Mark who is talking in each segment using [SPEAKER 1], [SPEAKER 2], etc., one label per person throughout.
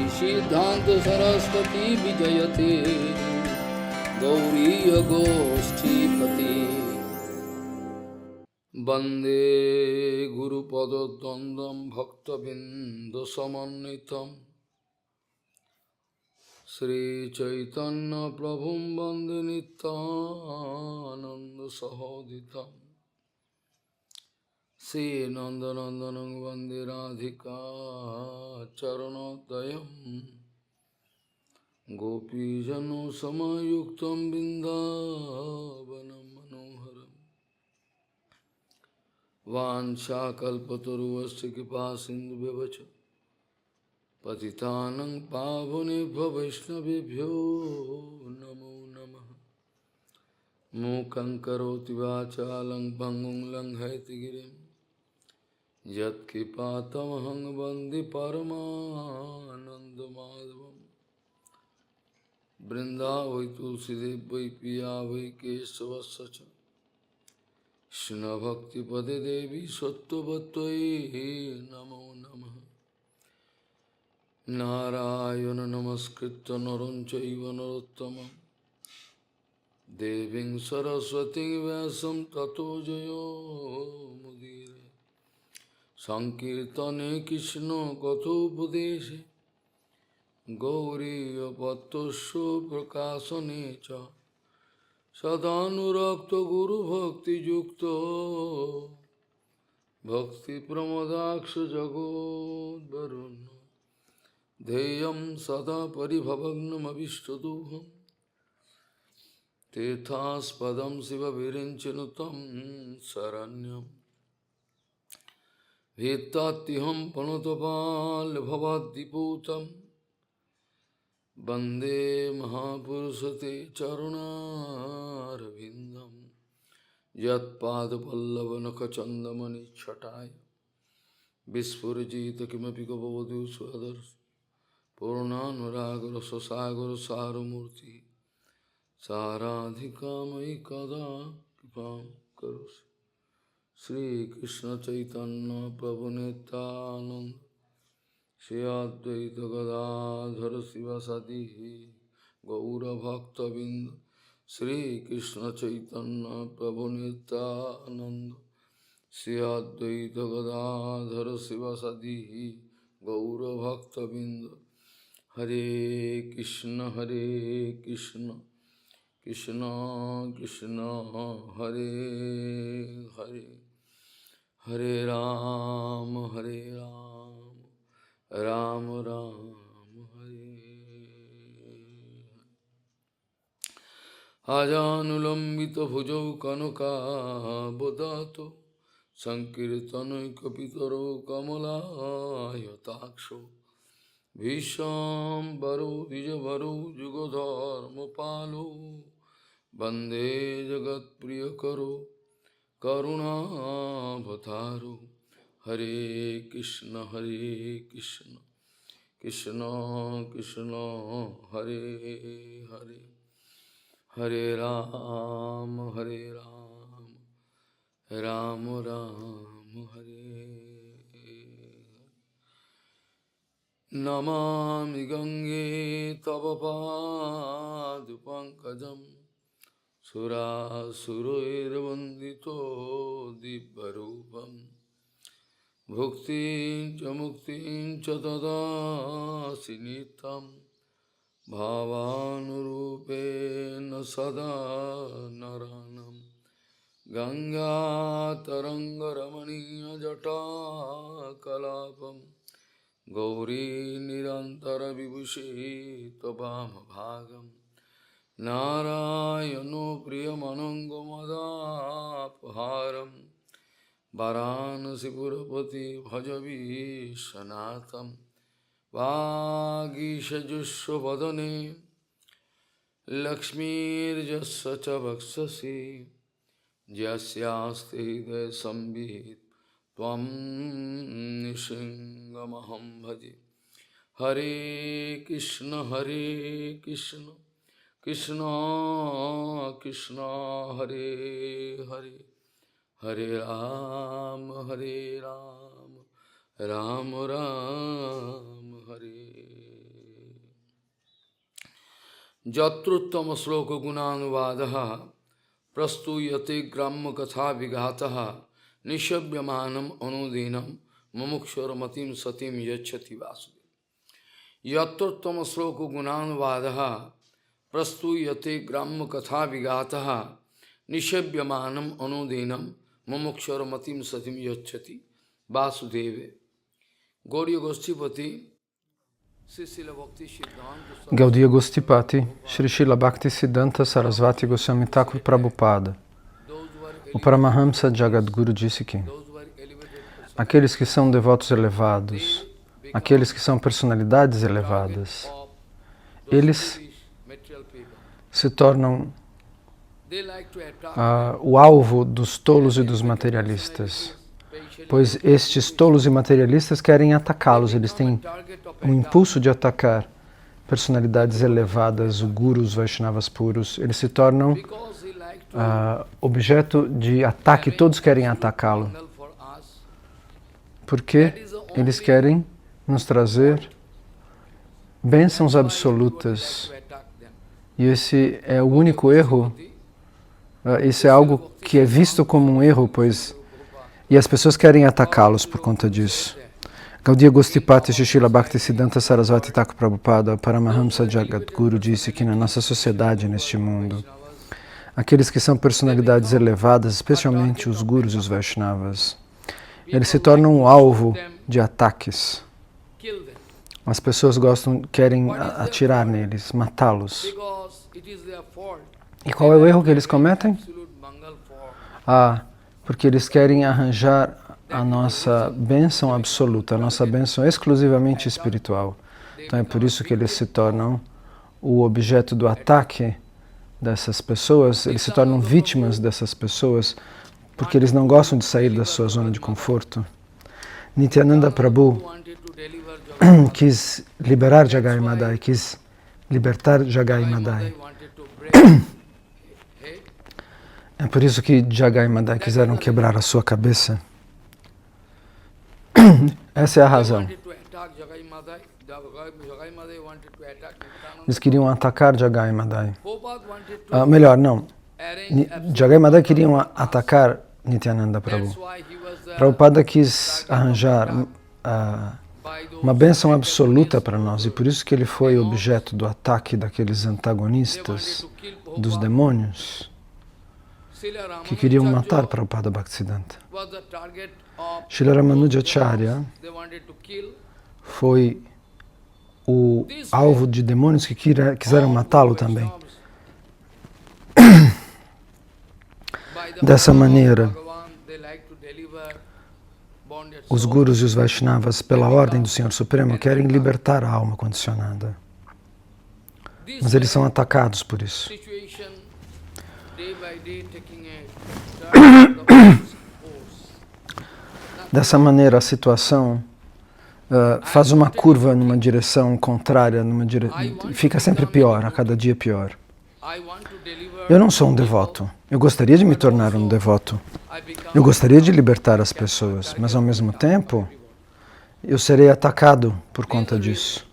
[SPEAKER 1] सिद्धांत सरस्वती विजयते गौरी गोष्ठीपति वंदे गुरुपद्वंद्वं भक्तबिंदुसमन्वितं श्रीचैतन्य प्रभुं वंदे नित्यानन्दसहोदितं श्रीनन्दनन्दनं वन्दे राधिका चरणोदयं गोपीजनसमायुक्तं बिन्दावनं मनोहरम् वाञ्छाकल्पतरुश्च कृपासिन्धुव्यवच पतितानं पावनेभ्यो वैष्णवेभ्यो नमो नमः। मूकं करोति वाचालं भङ्गुं लङ्घयति गिरिं यत्कृपातमहं वन्दे परमानन्दमाधवम्। वृन्दावै तुलसीदेव वै पिया वै केशवस्य च कृष्णभक्तिपदे देवी सत्त्ववत्त्वयि नमो नमः। नारायण नमस्कृत्य नरं चैव नरोत्तमं देवीं सरस्वतीं व्यासं ततो जयो मुदीरये। संकीर्तने कृष्ण कथोपदेशे गौरीयपत्तस्य प्रकाशने च सदानुरक्तो गुरुभक्तियुक्तो भक्तिप्रमोदाक्ष जगोद्वरुण्य ध्येयं सदा परिभवग्नमभिष्टदोहं तीर्थास्पदं शिवविरिञ्चिनुतं शरण्यं हीत्यात्यहं प्रणतपाल्भवाद्दिपूतं वन्दे महापुरुषते चरुणारविन्दं यत्पादपल्लवनखचन्दमनिच्छटाय विस्फुरजित किमपि गपवधू स्वदर्श पूर्णानुरागर स्वसागर सारमूर्ति साराधिका मयि कदा कृपां करोषि। श्रीकृष्ण चैतन्य प्रभु नित्यानंद श्री अद्वैत गदाधर शिवसदि गौरभक्तबिंद श्रीकृष्ण चैतन्य प्रभु नित्यानंद श्री अद्वैत गदाधर शिवसदि गौरभक्तबिंद। हरे कृष्ण कृष्ण कृष्ण हरे हरे हरे राम राम राम हरे। आजानुलंबित भुजौ कनकाबदातो संकीर्तनैकपितरो कमलायताक्षो भीष्मांबरो द्विजभरो युगधर्मपालो वन्दे जगत्प्रियकरो करुणावतारो। हरे कृष्ण कृष्ण कृष्ण हरे हरे हरे राम राम राम हरे। नमामि गंगे तव पादपङ्कजं सुरासुरैर्वन्दितो दिव्यरूपं भुक्तिं च मुक्तिं च ददासि नित्यं भावानुरूपेण सदा नरानं। गङ्गातरङ्गरमणीयजटाकलापं गौरी निरन्तरविभूषी त्ववामभागं नारायणो प्रियमनङ्गमदापहारं वाराणसीपुरपति भजवीशनाथं। वागीशजुष्वदने लक्ष्मीर्यस्य च वक्षसि यस्यास्ति हृदये संविहितं त्वं नृसिंहमहं भजे। हरे कृष्ण कृष्ण कृष्ण हरे हरे हरे राम राम राम हरे Jatruttama sloka gunanuvadaha prastuyate gramma katha vigataha nishabhyamanam anudinam mamukshwaramatim satim yachati vasudeva. Yatruttama sloka gunanuvadaha prastuyate gramma katha vigataha nishabhyamanam anudinam mamukshwaramatim satim yachati vasudeva. Gauriya Goshtipati
[SPEAKER 2] Gaudiya Gostipati, Sri Srila Bhaktisiddhanta Sarasvati Goswami Thakur Prabhupada. O Paramahamsa Jagadguru disse que aqueles que são devotos elevados, aqueles que são personalidades elevadas, eles se tornam o alvo dos tolos e dos materialistas, pois estes tolos e materialistas querem atacá-los, eles têm um impulso de atacar personalidades elevadas, os gurus, Vaishnavas puros, eles se tornam objeto de ataque, todos querem atacá-lo, porque eles querem nos trazer bênçãos absolutas, e esse é o único erro, isso é algo que é visto como um erro, pois e as pessoas querem atacá-los por conta disso. Gaudiya Gostipati Srila Bhaktisiddhanta Sarasvati Thakur Prabhupada, Paramahamsa Jagadguru, disse que na nossa sociedade, neste mundo, aqueles que são personalidades elevadas, especialmente os gurus e os Vaishnavas, eles se tornam um alvo de ataques. As pessoas querem atirar neles, matá-los. E qual é o erro que eles cometem? Porque eles querem arranjar a nossa bênção absoluta, a nossa bênção exclusivamente espiritual. Então é por isso que eles se tornam o objeto do ataque dessas pessoas, eles se tornam vítimas dessas pessoas, porque eles não gostam de sair da sua zona de conforto. Nityananda Prabhu quis liberar Jagai Madai, quis libertar Jagai Madai. É por isso que Jagai Madai quiseram quebrar a sua cabeça. Essa é a razão. Eles queriam atacar Jagai Madai. Melhor, não. Jagai Madai queriam atacar Nityananda Prabhu. Prabhupada quis arranjar uma bênção absoluta para nós, e por isso que ele foi objeto do ataque daqueles antagonistas, dos demônios, que queriam matar Prabhupada Bhaktisiddhanta. Srila Ramanujacharya foi o alvo de demônios que quiseram matá-lo também. Dessa maneira, os gurus e os Vaishnavas, pela ordem do Senhor Supremo, querem libertar a alma condicionada. Mas eles são atacados por isso. Dessa maneira, a situação faz uma curva numa direção contrária, fica sempre pior, a cada dia pior. Eu não sou um devoto. Eu gostaria de me tornar um devoto. Eu gostaria de libertar as pessoas, mas ao mesmo tempo, eu serei atacado por conta disso.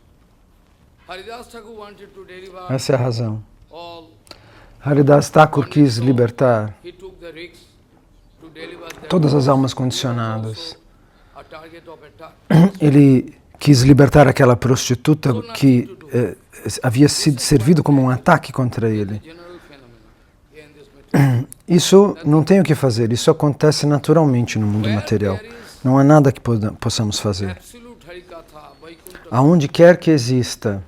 [SPEAKER 2] Essa é a razão. Haridas Thakur quis libertar todas as almas condicionadas. Ele quis libertar aquela prostituta que havia sido servido como um ataque contra ele. Isso não tem o que fazer, isso acontece naturalmente no mundo material. Não há nada que possamos fazer. Aonde quer que exista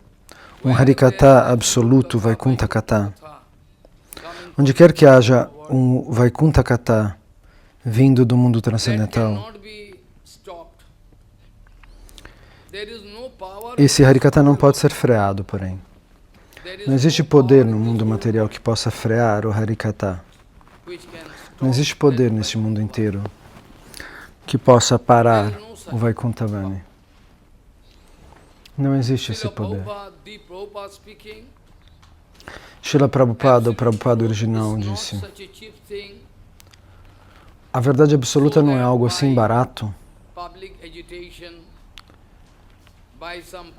[SPEAKER 2] um Harikatha absoluto, Vaikuntha Katha, onde quer que haja um Vaikuntha Katha vindo do mundo transcendental, esse Harikatha não pode ser freado, porém. Não existe poder no mundo material que possa frear o Harikatha. Não existe poder nesse mundo inteiro que possa parar o Vaikuntha Vani. Não existe esse poder. Srila Prabhupada, o Prabhupada original, disse: a verdade absoluta não é algo assim barato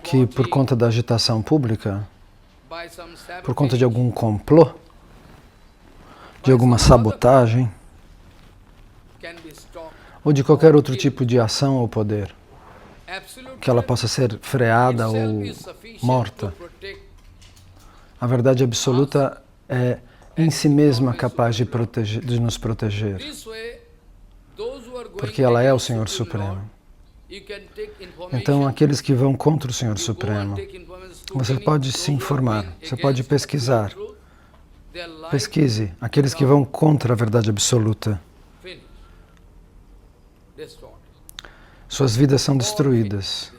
[SPEAKER 2] que, por conta da agitação pública, por conta de algum complô, de alguma sabotagem, ou de qualquer outro tipo de ação ou poder, que ela possa ser freada ou morta. A verdade absoluta é em si mesma capaz de nos proteger, porque ela é o Senhor Supremo. Então, aqueles que vão contra o Senhor Supremo, você pode se informar, você pode pesquisar. Pesquise aqueles que vão contra a verdade absoluta. Suas vidas são destruídas.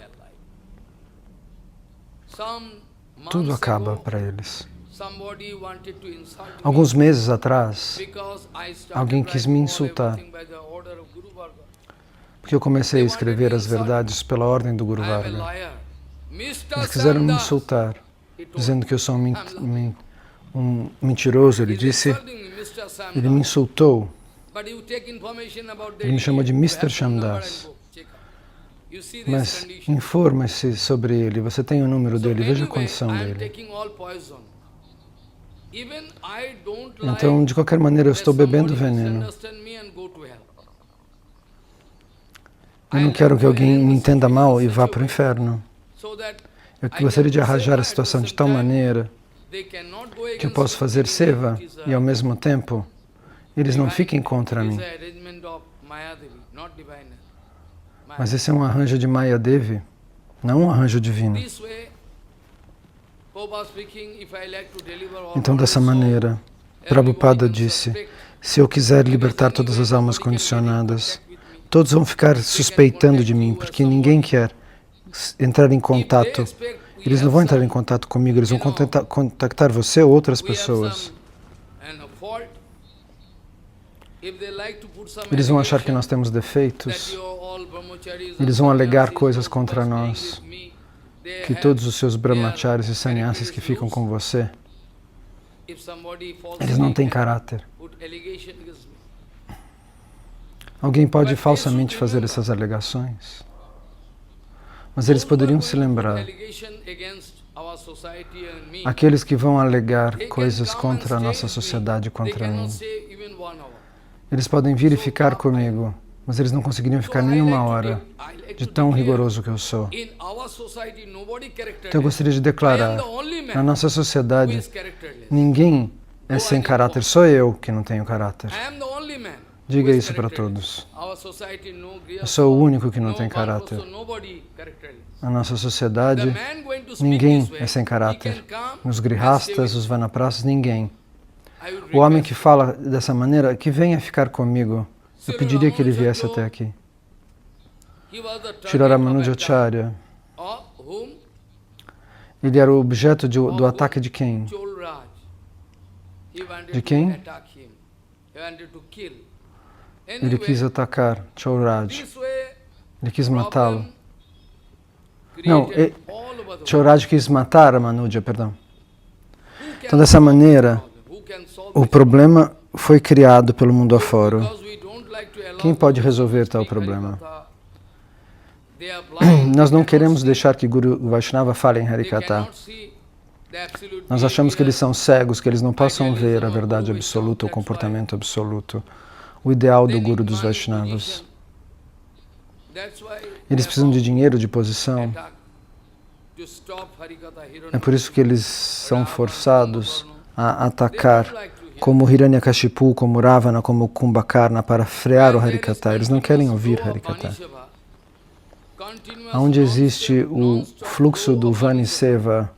[SPEAKER 2] Tudo acaba para eles. Alguns meses atrás, alguém quis me insultar, porque eu comecei a escrever as verdades pela ordem do Guru Varga. Eles quiseram me insultar, dizendo que eu sou um mentiroso, ele disse. Ele me insultou. Ele me chamou de Mr. Shamdas. Mas informe-se sobre ele, você tem o número dele, veja a condição dele. Então, de qualquer maneira, eu estou bebendo veneno. Eu não quero que alguém me entenda mal e vá para o inferno. Eu gostaria de arranjar a situação de tal maneira que eu possa fazer seva e, ao mesmo tempo, eles não fiquem contra mim. Mas esse é um arranjo de Maya Devi, não um arranjo divino. Então, dessa maneira, Prabhupada disse, se eu quiser libertar todas as almas condicionadas, todos vão ficar suspeitando de mim, porque ninguém quer entrar em contato. Eles não vão entrar em contato comigo, eles vão contactar você ou outras pessoas. Eles vão achar que nós temos defeitos. Eles vão alegar coisas contra nós. Que todos os seus brahmacharis e sannyasis que ficam com você, eles não têm caráter. Alguém pode falsamente fazer essas alegações, mas eles poderiam se lembrar. Aqueles que vão alegar coisas contra a nossa sociedade, contra mim, eles podem vir e ficar comigo, mas eles não conseguiriam ficar nem uma hora, de tão rigoroso que eu sou. Então eu gostaria de declarar, na nossa sociedade, ninguém é sem caráter, sou eu que não tenho caráter. Diga isso para todos. Eu sou o único que não tem caráter. Na nossa sociedade, ninguém é sem caráter. Nos grihastas, os vanaprasthas, ninguém. O homem que fala dessa maneira, que venha ficar comigo. Eu pediria que ele viesse até aqui. Srila Ramanujacharya. Ele era o objeto do ataque de quem? De quem? Ele quis atacar Chauraj. Ele quis matá-lo. Não, Chauraj quis matar Ramanuja, perdão. Então, dessa maneira, o problema foi criado pelo mundo afora. Quem pode resolver tal problema? Nós não queremos deixar que Guru Vaishnava fale em Harikatha. Nós achamos que eles são cegos, que eles não possam ver a verdade absoluta, o comportamento absoluto, o ideal do Guru dos Vaishnavas. Eles precisam de dinheiro, de posição. É por isso que eles são forçados a atacar como Hiranyakashipu, como Ravana, como Kumbhakarna, para frear o Harikatha. Eles não querem ouvir Harikatha. Onde existe o fluxo do Vani Seva,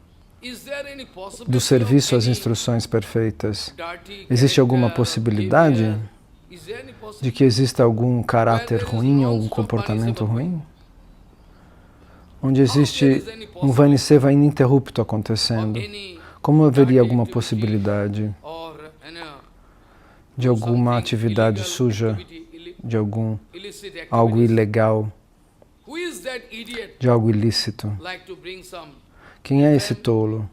[SPEAKER 2] do serviço às instruções perfeitas, existe alguma possibilidade de que exista algum caráter ruim, algum comportamento ruim? Onde existe um Vani Seva ininterrupto acontecendo, como haveria alguma possibilidade de alguma atividade suja, de algo ilegal, de algo ilícito? Quem é esse tolo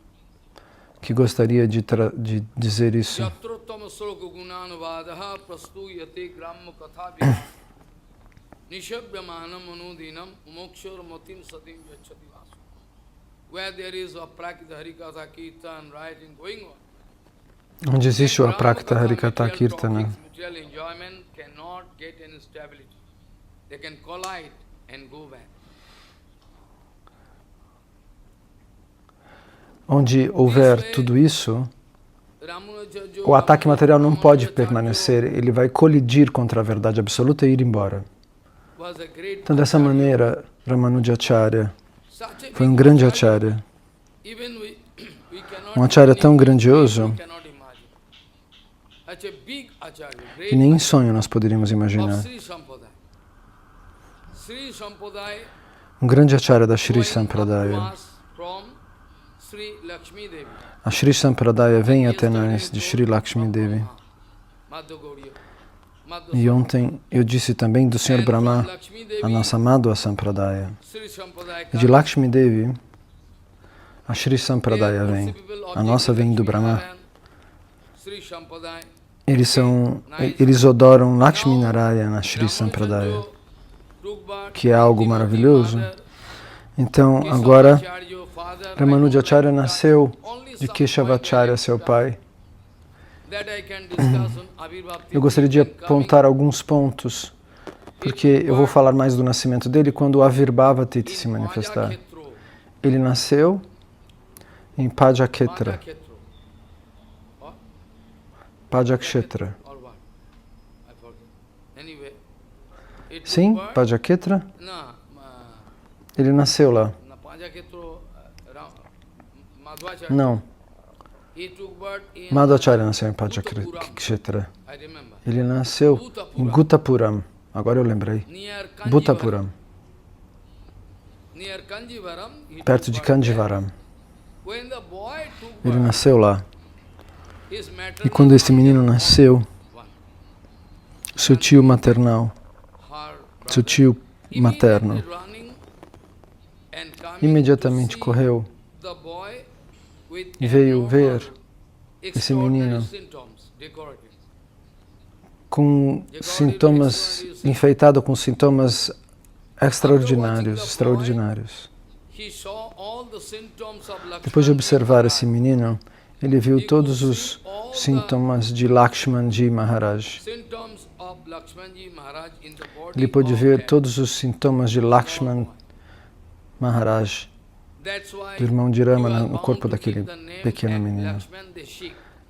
[SPEAKER 2] que gostaria de dizer isso? onde existe o Aprakta Harikatha Kirtana, onde houver tudo isso, o ataque material não pode permanecer, ele vai colidir contra a verdade absoluta e ir embora. Então, dessa maneira, Ramanujacharya foi um grande acharya. Um acharya tão grandioso que nem em sonho nós poderíamos imaginar. Um grande acharya da Shri Sampradaya. A Shri Sampradaya vem até nós de Shri Lakshmi Devi. E ontem eu disse também do Sr. Brahma, a nossa Madhva Sampradaya. E de Lakshmi Devi, a Shri Sampradaya vem. A nossa vem do Brahma. Eles adoram Lakshmi Narayana, Shri Sampradaya, que é algo maravilhoso. Então, agora, Ramanujacharya nasceu de Keshavacharya, seu pai. Eu gostaria de apontar alguns pontos, porque eu vou falar mais do nascimento dele quando o Avirbhava Tithi se manifestar. Ele nasceu em Pajakshetra. Pajakshetra. Sim, Pajakshetra. Ele nasceu lá. Não. Madhvacharya nasceu em Pajakshetra. Ele nasceu em Gutapuram. Agora eu lembrei. Bhutapuram. Perto de Kanjivaram. Ele nasceu lá. E quando esse menino nasceu, seu tio maternal, seu tio materno, imediatamente correu e veio ver esse menino com sintomas, enfeitado com sintomas extraordinários. Depois de observar esse menino, ele viu todos os sintomas de Lakshmanji Maharaj. Ele pôde ver todos os sintomas de Lakshman Maharaj, do irmão de Rama, no corpo daquele pequeno menino.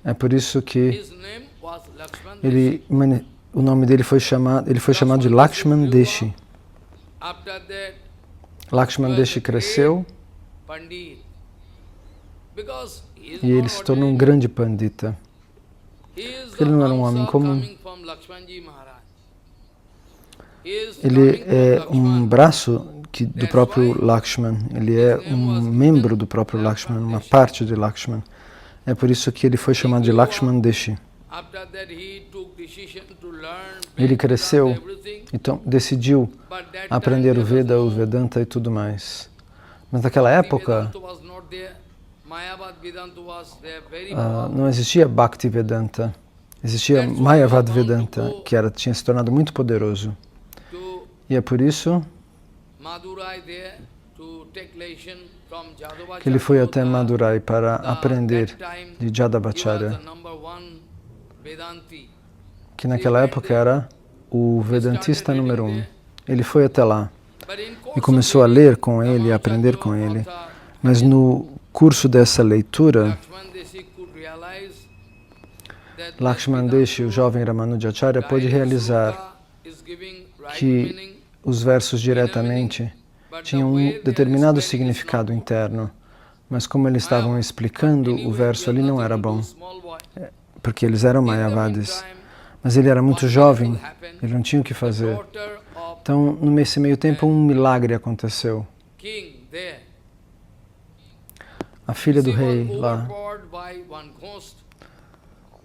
[SPEAKER 2] É por isso que o nome dele foi chamado de Lakshman Deshi. Lakshman Deshi cresceu e ele se tornou um grande pandita. Ele não era um homem comum. Ele é um braço do próprio Lakshman. Ele é um membro do próprio Lakshman, uma parte de Lakshman. É por isso que ele foi chamado de Lakshman Deshi. Ele cresceu, então decidiu aprender o Veda, o Vedanta e tudo mais. Mas naquela época, não existia Bhakti Vedanta. Existia Mayavad Vedanta, que tinha se tornado muito poderoso. E é por isso que ele foi até Madurai para aprender de Jadavacharya, que naquela época era o Vedantista número 1. Ele foi até lá e começou a ler com ele, a aprender com ele. Mas no curso dessa leitura, Lakshman Deshi, o jovem Ramanujacharya, pôde realizar que os versos diretamente tinham um determinado significado interno, mas como eles estavam explicando, o verso ali não era bom, porque eles eram Mayavadis. Mas ele era muito jovem, ele não tinha o que fazer. Então, nesse meio tempo, um milagre aconteceu. A filha do rei lá,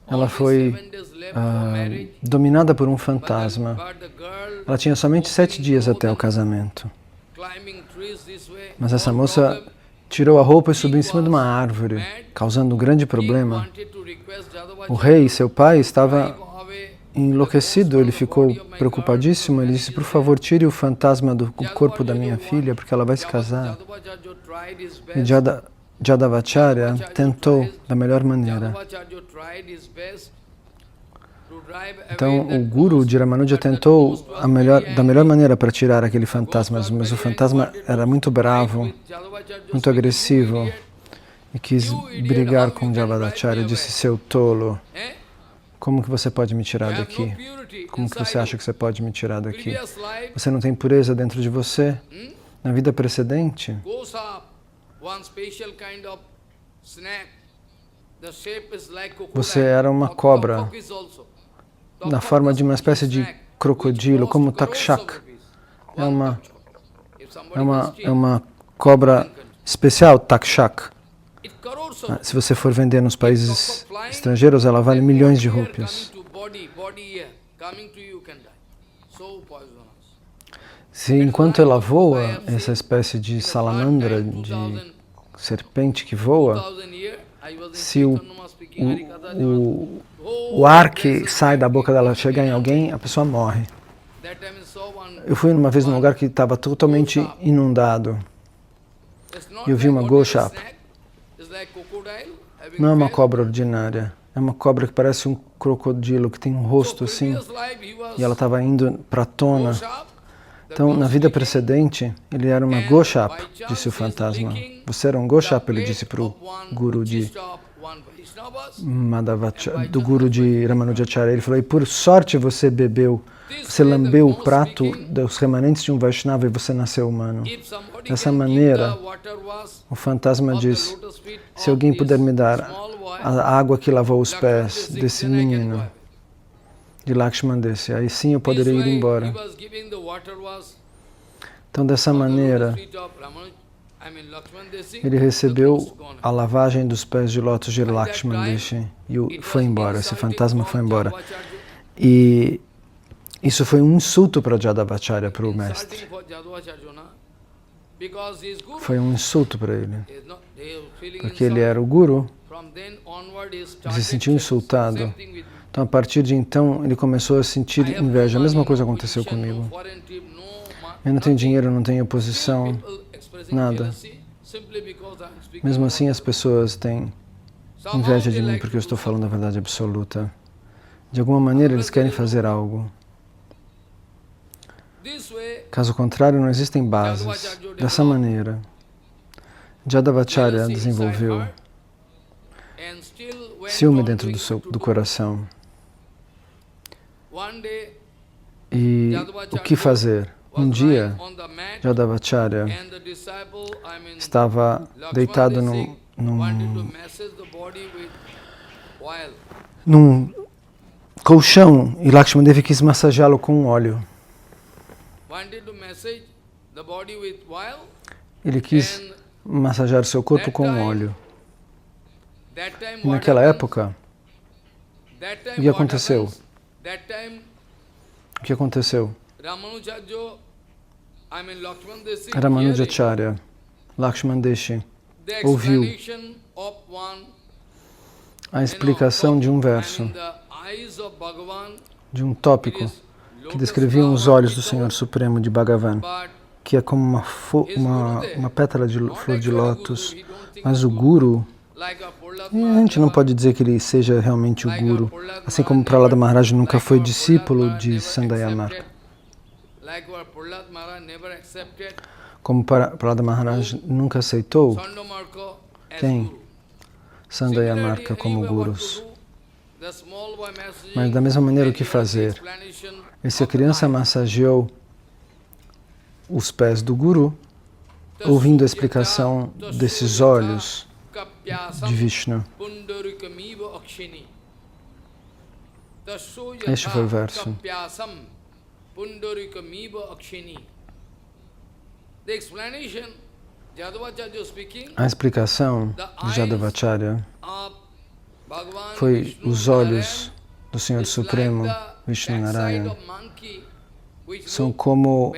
[SPEAKER 2] ela foi dominada por um fantasma. Ela tinha somente 7 dias até o casamento. Mas essa moça tirou a roupa e subiu em cima de uma árvore, causando um grande problema. O rei, seu pai, estava enlouquecido, ele ficou preocupadíssimo. Ele disse, por favor, tire o fantasma do corpo da minha filha, porque ela vai se casar. E Jadavacharya tentou da melhor maneira. Então, o guru de Ramanuja tentou da melhor maneira para tirar aquele fantasma, mas o fantasma era muito bravo, muito agressivo, e quis brigar com Jadavacharya. Disse, seu tolo, como que você pode me tirar daqui? Como que você acha que você pode me tirar daqui? Você não tem pureza dentro de você? Na vida precedente, você era uma cobra, na forma de uma espécie de crocodilo, como Takshak. É uma cobra especial, Takshak. Se você for vender nos países estrangeiros, ela vale milhões de rúpias. Se enquanto ela voa, essa espécie de salamandra, de serpente que voa, se o ar que sai da boca dela chegar em alguém, a pessoa morre. Eu fui uma vez num lugar que estava totalmente inundado. Eu vi uma Goshap. Não é uma cobra ordinária. É uma cobra que parece um crocodilo, que tem um rosto assim. E ela estava indo para a tona. Então, na vida precedente, ele era uma Goshap, disse o fantasma. Você era um Goshap, ele disse para o guru do guru de Ramanujacharya. Ele falou, e por sorte você lambeu o prato dos remanentes de um Vaishnava e você nasceu humano. Dessa maneira, o fantasma diz, se alguém puder me dar a água que lavou os pés desse menino, de Lakshman desse, aí sim eu poderei ir embora. Então, dessa maneira, ele recebeu a lavagem dos pés de lótus de Lakshman Deshi e foi embora, esse fantasma foi embora. E isso foi um insulto para Jadavacharya, para o mestre. Foi um insulto para ele, porque ele era o guru, ele se sentiu insultado. Então, a partir de então, ele começou a sentir inveja. A mesma coisa aconteceu comigo. Eu não tenho dinheiro, não tenho posição, nada. Mesmo assim, as pessoas têm inveja de mim porque eu estou falando a verdade absoluta. De alguma maneira, eles querem fazer algo. Caso contrário, não existem bases. Dessa maneira, Jadavacharya desenvolveu ciúme dentro do coração. E o que fazer? Um dia, Jadavacharya estava deitado num colchão e Lakshmandevi quis massageá-lo com óleo. Ele quis massagear seu corpo com óleo. E naquela época, o que aconteceu? O que aconteceu? Ramanujacharya, Lakshman Deshi, ouviu a explicação de um verso, de um tópico que descrevia os olhos do Senhor Supremo de Bhagavan, que é como uma pétala de flor de lótus, mas o Guru, a gente não pode dizer que ele seja realmente o Guru, assim como Prahlada Maharaj nunca foi discípulo de Sandayamarka. Como Prahlada Maharaj nunca aceitou quem? Sandayamarka como gurus. Mas da mesma maneira, o que fazer? E se a criança massageou os pés do Guru, ouvindo a explicação desses olhos de Vishnu. Este foi o verso. A explicação de Jadavacharya foi os olhos do Senhor Supremo, Vishnu Narayana. São como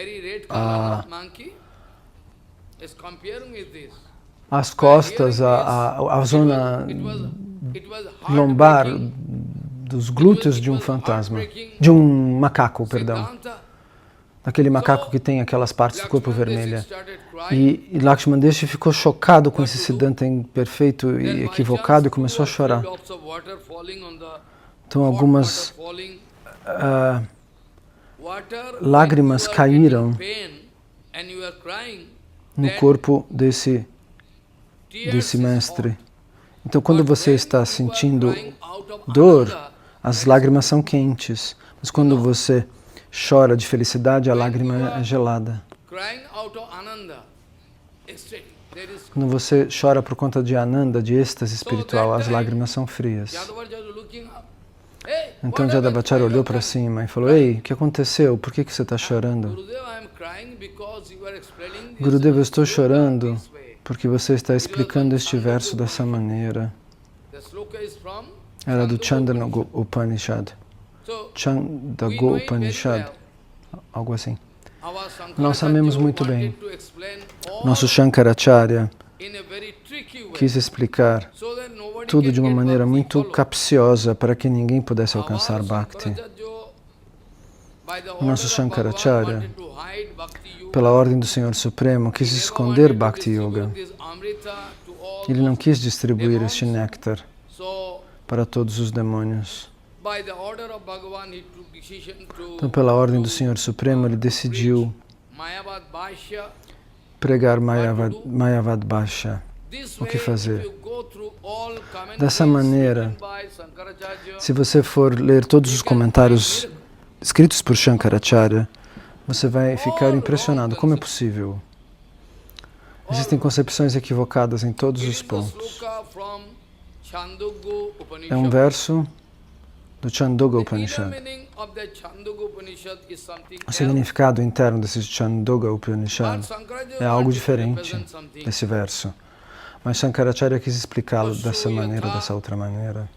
[SPEAKER 2] as costas, a zona lombar dos glúteos de um fantasma, de um macaco, perdão. Daquele macaco que tem aquelas partes do corpo vermelha. E Lakshmana Deshi ficou chocado com esse Siddhanta imperfeito e equivocado e começou a chorar. Então algumas lágrimas caíram no corpo desse mestre. Então quando você está sentindo dor, as lágrimas são quentes. Mas quando você chora de felicidade, a lágrima é gelada. Quando você chora por conta de Ananda, de êxtase espiritual, as lágrimas são frias. Então Jadavacharya olhou para cima e falou: Ei, o que aconteceu? Por que você está chorando? Gurudeva, eu estou chorando porque você está explicando este verso dessa maneira. Era do Chandogya Upanishad. Chandogya Upanishad, algo assim. Nós sabemos muito bem. Nosso Shankaracharya quis explicar tudo de uma maneira muito capciosa para que ninguém pudesse alcançar Bhakti. Nosso Shankaracharya, pela ordem do Senhor Supremo, quis esconder Bhakti Yoga. Ele não quis distribuir este néctar para todos os demônios. Então, pela ordem do Senhor Supremo, ele decidiu pregar Mayavad Bhashya. O que fazer? Dessa maneira, se você for ler todos os comentários escritos por Shankaracharya, você vai ficar impressionado. Como é possível? Existem concepções equivocadas em todos os pontos. É um verso do Chandogya Upanishad. O significado interno desse Chandogya Upanishad é algo diferente desse verso. Mas Shankaracharya quis explicá-lo dessa maneira, dessa outra maneira.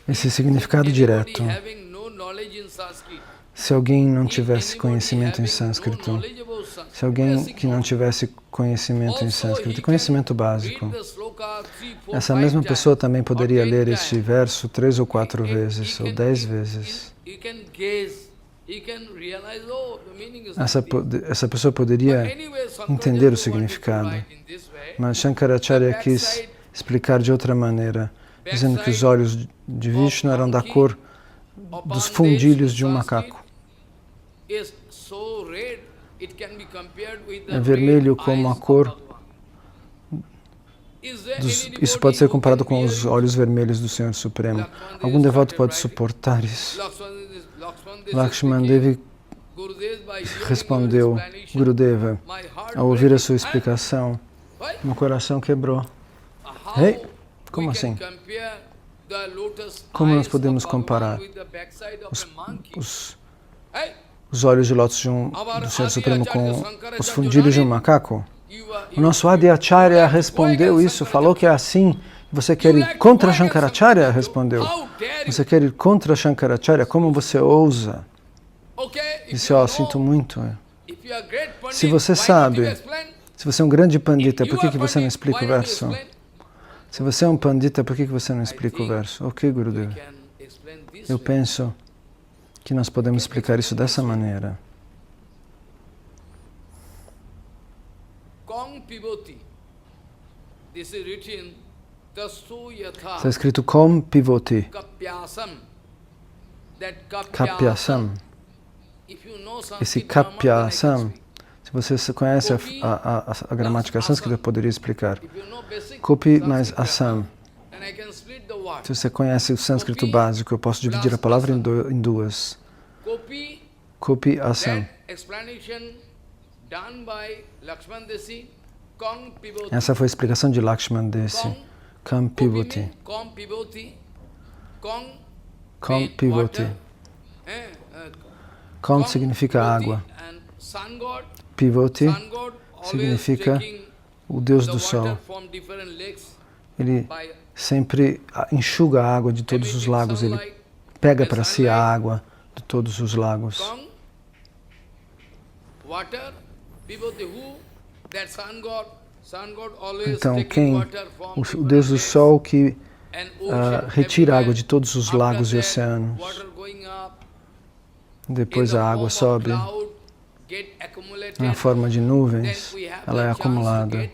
[SPEAKER 2] Esse significado direto. Se alguém não tivesse conhecimento em sânscrito, se alguém que não tivesse conhecimento em sânscrito, conhecimento básico, essa mesma pessoa também poderia ler este verso 3 ou 4 vezes, ou 10 vezes. Essa pessoa poderia entender o significado, mas Shankaracharya quis explicar de outra maneira, dizendo que os olhos de Vishnu eram da cor dos fundilhos de um macaco. É vermelho como a cor isso pode ser comparado com os olhos vermelhos do Senhor Supremo. Algum devoto pode suportar isso? Lakshmana Devi respondeu: Gurudeva, ao ouvir a sua explicação, meu coração quebrou. Ei, como assim? Como nós podemos comparar os olhos de lótus do Senhor Supremo com os fundilhos de um macaco? O nosso Adi Acharya respondeu isso, falou que é assim. Você quer ir contra Shankaracharya? Respondeu. Você quer ir contra Shankaracharya? Como você ousa? Disse, sinto muito. Se você sabe, se você é um grande pandita, por que você não explica o verso? Se você é um pandita, por que você não explica o verso? Ok, Gurudeva. Eu penso que nós podemos explicar isso dessa maneira. Está escrito Kom Pivoti. Kapyasam. Esse Kapyasam, se você conhece a gramática sânscrita, eu poderia explicar. Kopi mais Asam. Se você conhece o sânscrito básico, eu posso dividir a palavra em duas. Kopi Asam. Essa foi a explicação de Lakshmana Deshi. Kom Pivoti. Kom Pivoti. Kom significa água. Pivoti significa o Deus do Sol. Ele sempre enxuga a água de todos os lagos. Ele pega para si a água de todos os lagos. Então, o Deus do Sol que retira a água de todos os lagos e oceanos. Depois a água sobe na forma de nuvens, ela é acumulada.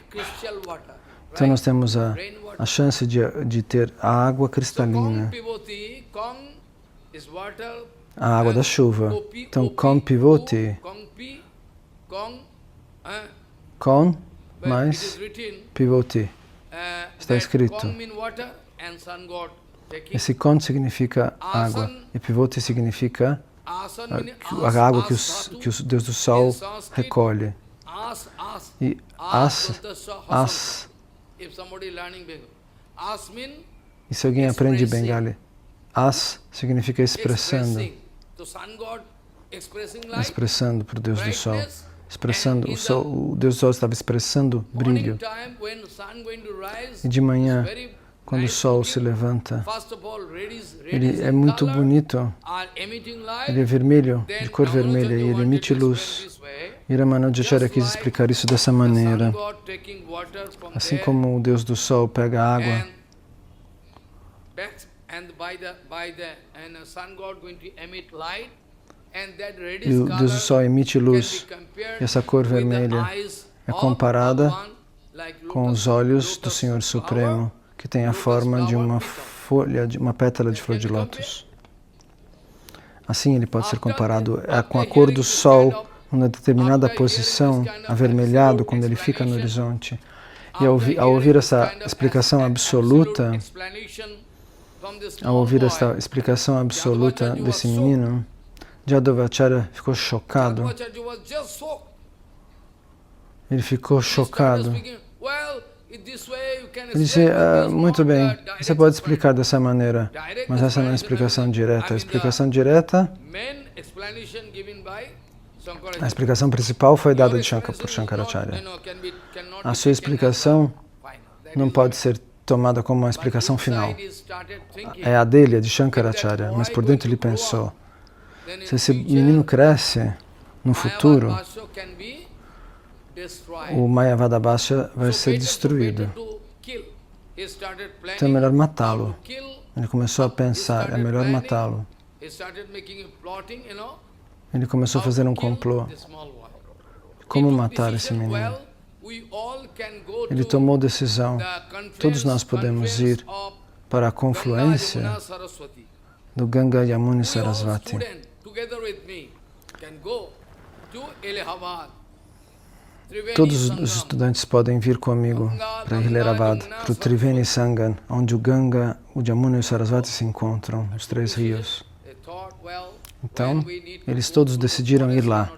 [SPEAKER 2] Então nós temos a chance de ter a água cristalina, a água da chuva. Então, Kong Pivoti, Kon mais Pivoti, está escrito. Esse Kon significa água e Pivoti significa a água que o Deus do Sol recolhe. E As. E se alguém aprende Bengali, As significa expressando. Expressando para o Deus do Sol. Expressando, o Deus do Sol estava expressando brilho. E de manhã, quando o Sol se levanta, ele é muito bonito. Ele é vermelho, de cor vermelha, e ele emite luz. E Ramanujacharya quis explicar isso dessa maneira. Assim como o Deus do Sol pega a água e o Deus do Sol emite luz, e essa cor vermelha é comparada com os olhos do Senhor Supremo, que tem a forma de uma folha, de uma pétala de flor de lótus. Assim ele pode ser comparado com a cor do Sol numa determinada posição, avermelhado quando ele fica no horizonte. E ao ouvir essa explicação absoluta, desse menino, Jadavacharya ficou chocado. Ele ficou chocado. Ele disse, muito bem, você pode explicar dessa maneira, mas essa não é a explicação direta. A explicação direta, a explicação principal foi dada por Shankaracharya. A sua explicação não pode ser tomada como uma explicação final. É a dele, a de Shankaracharya, mas por dentro ele pensou, se esse menino cresce no futuro, o Mayavadabhasya vai ser destruído. Então é melhor matá-lo. Ele começou a pensar, é melhor matá-lo. Ele começou a fazer um complô. Como matar esse menino? Ele tomou decisão. Todos nós podemos ir para a confluência do Ganga, Yamuna e Sarasvati. Todos os estudantes podem vir comigo para Hilaravad, para o Triveni Sangam, onde o Ganga, o Yamuna e o Sarasvati se encontram, os três rios. Então, eles todos decidiram ir lá.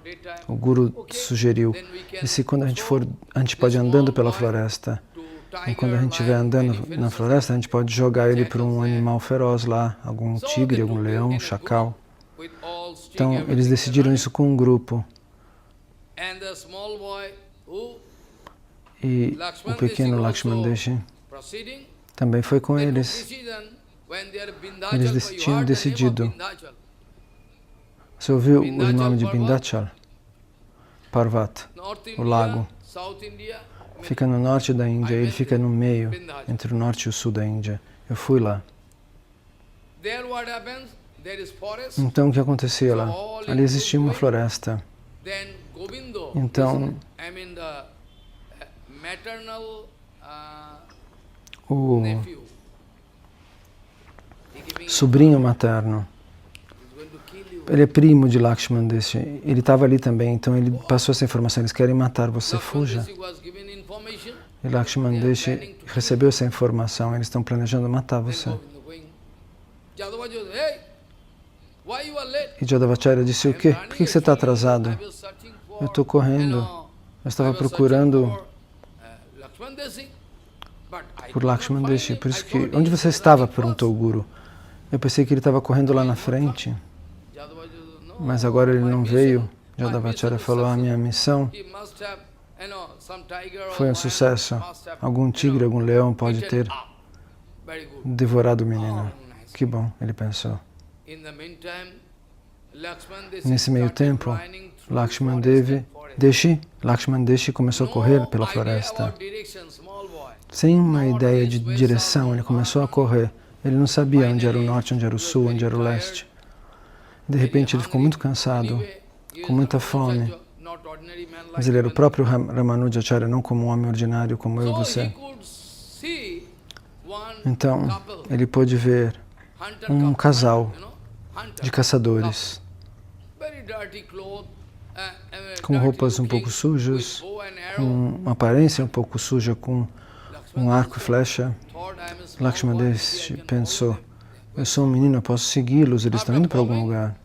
[SPEAKER 2] O Guru sugeriu. E se quando a gente pode ir andando pela floresta. E quando a gente estiver andando na floresta, a gente pode jogar ele para um animal feroz lá, algum tigre, algum leão, um chacal. Então, eles decidiram isso com um grupo. E o pequeno Lakshman Deshi também foi com eles. Eles tinham decidido. Você ouviu o nome de Vindhyachal? Parvat, o lago. Fica no norte da Índia, ele fica no meio, entre o norte e o sul da Índia. Eu fui lá. Então, o que acontecia lá? Ali existia uma floresta. Então, o sobrinho materno, ele é primo de Lakshman Deshi, ele estava ali também, então ele passou essa informação, eles querem matar você, fuja. E Lakshman Deshi recebeu essa informação, eles estão planejando matar você. E Jadavacharya disse, o quê? Por que você está atrasado? Eu estou correndo, eu estava procurando por Lakshman Deshi, por isso que... Onde você estava? Perguntou o Guru. Eu pensei que ele estava correndo lá na frente. Mas agora ele não veio. Jadavacharya falou, a minha missão foi um sucesso. Algum tigre, algum leão pode ter devorado o menino. Que bom, ele pensou. Nesse meio tempo, Lakshman Deshi começou a correr pela floresta. Sem uma ideia de direção, ele começou a correr. Ele não sabia onde era o norte, onde era o sul, onde era o leste. De repente ele ficou muito cansado, com muita fome. Mas ele era o próprio Ramanujacharya, não como um homem ordinário, como eu e você. Então, ele pôde ver um casal de caçadores, com roupas um pouco sujas, com uma aparência um pouco suja, com um arco e flecha. Lakshman Deshi pensou, eu sou um menino, eu posso segui-los, eles estão indo para algum lugar.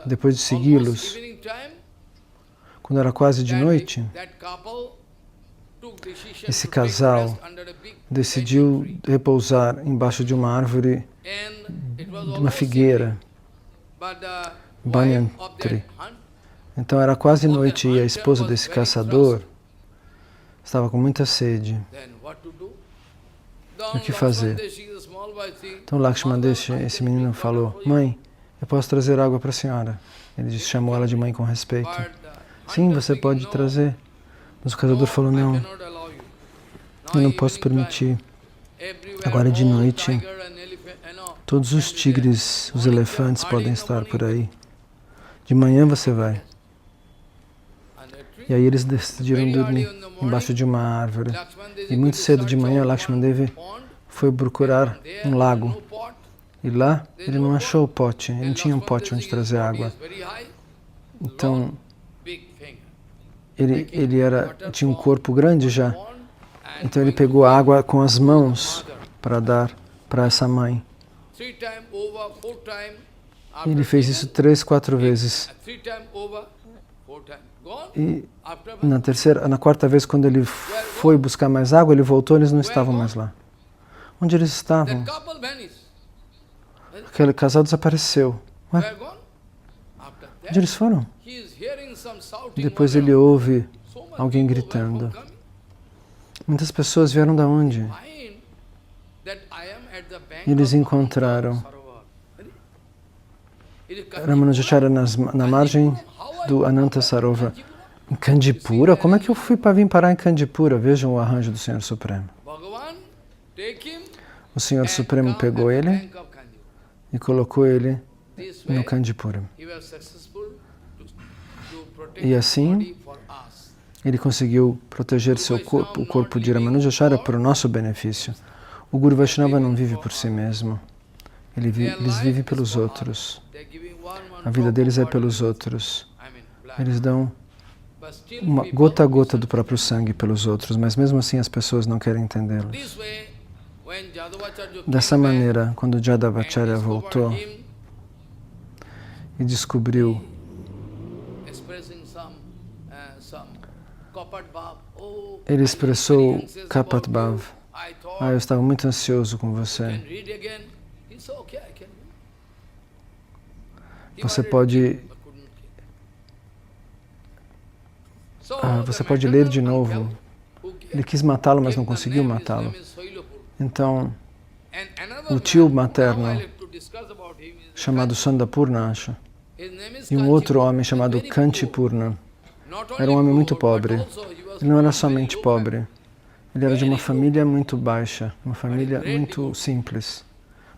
[SPEAKER 2] Depois de segui-los, quando era quase de noite, esse casal decidiu repousar embaixo de uma árvore, de uma figueira, Banyan Tree. Então era quase noite e a esposa desse caçador estava com muita sede. O que fazer? Então Lakshman Deshi, esse menino, falou, mãe, eu posso trazer água para a senhora. Ele chamou ela de mãe com respeito. Sim, você pode trazer. Mas o caçador falou, não, eu não posso permitir. Agora é de noite. Todos os tigres, os elefantes podem estar por aí. De manhã você vai. E aí eles decidiram dormir embaixo de uma árvore. E muito cedo de manhã, Lakshman Devi foi procurar um lago. E lá ele não achou o pote, ele não tinha um pote onde trazer água. Então, ele tinha um corpo grande já. Então ele pegou a água com as mãos para dar para essa mãe. E ele fez isso 3, 4 vezes. E na quarta vez, quando ele foi buscar mais água, ele voltou, eles não estavam mais lá. Onde eles estavam? Aquele casal desapareceu. Ué? Onde eles foram? Depois ele ouve alguém gritando. Muitas pessoas vieram da onde? E eles encontraram Ramanujacharya na margem do Ananta Sarovar. Em Kandipura? Como é que eu vim parar em Kandipura? Vejam o arranjo do Senhor Supremo. O Senhor Supremo pegou ele e colocou ele no Kandipura. E assim, ele conseguiu proteger seu corpo, o corpo de Ramanujacharya, para o nosso benefício. O Guru Vaishnava não vive por si mesmo. Eles vivem pelos outros. A vida deles é pelos outros. Eles dão uma gota a gota do próprio sangue pelos outros, mas mesmo assim as pessoas não querem entendê-los. Dessa maneira, quando Jadavacharya voltou e descobriu ele expressou Kapat Bhav. Eu estava muito ansioso com você. Você pode ler de novo. Ele quis matá-lo, mas não conseguiu matá-lo. Então, o tio materno, chamado Sandapurna, e um outro homem chamado Kanchipurna, era um homem muito pobre. Ele não era somente pobre. Ele era de uma família muito baixa, uma família muito simples,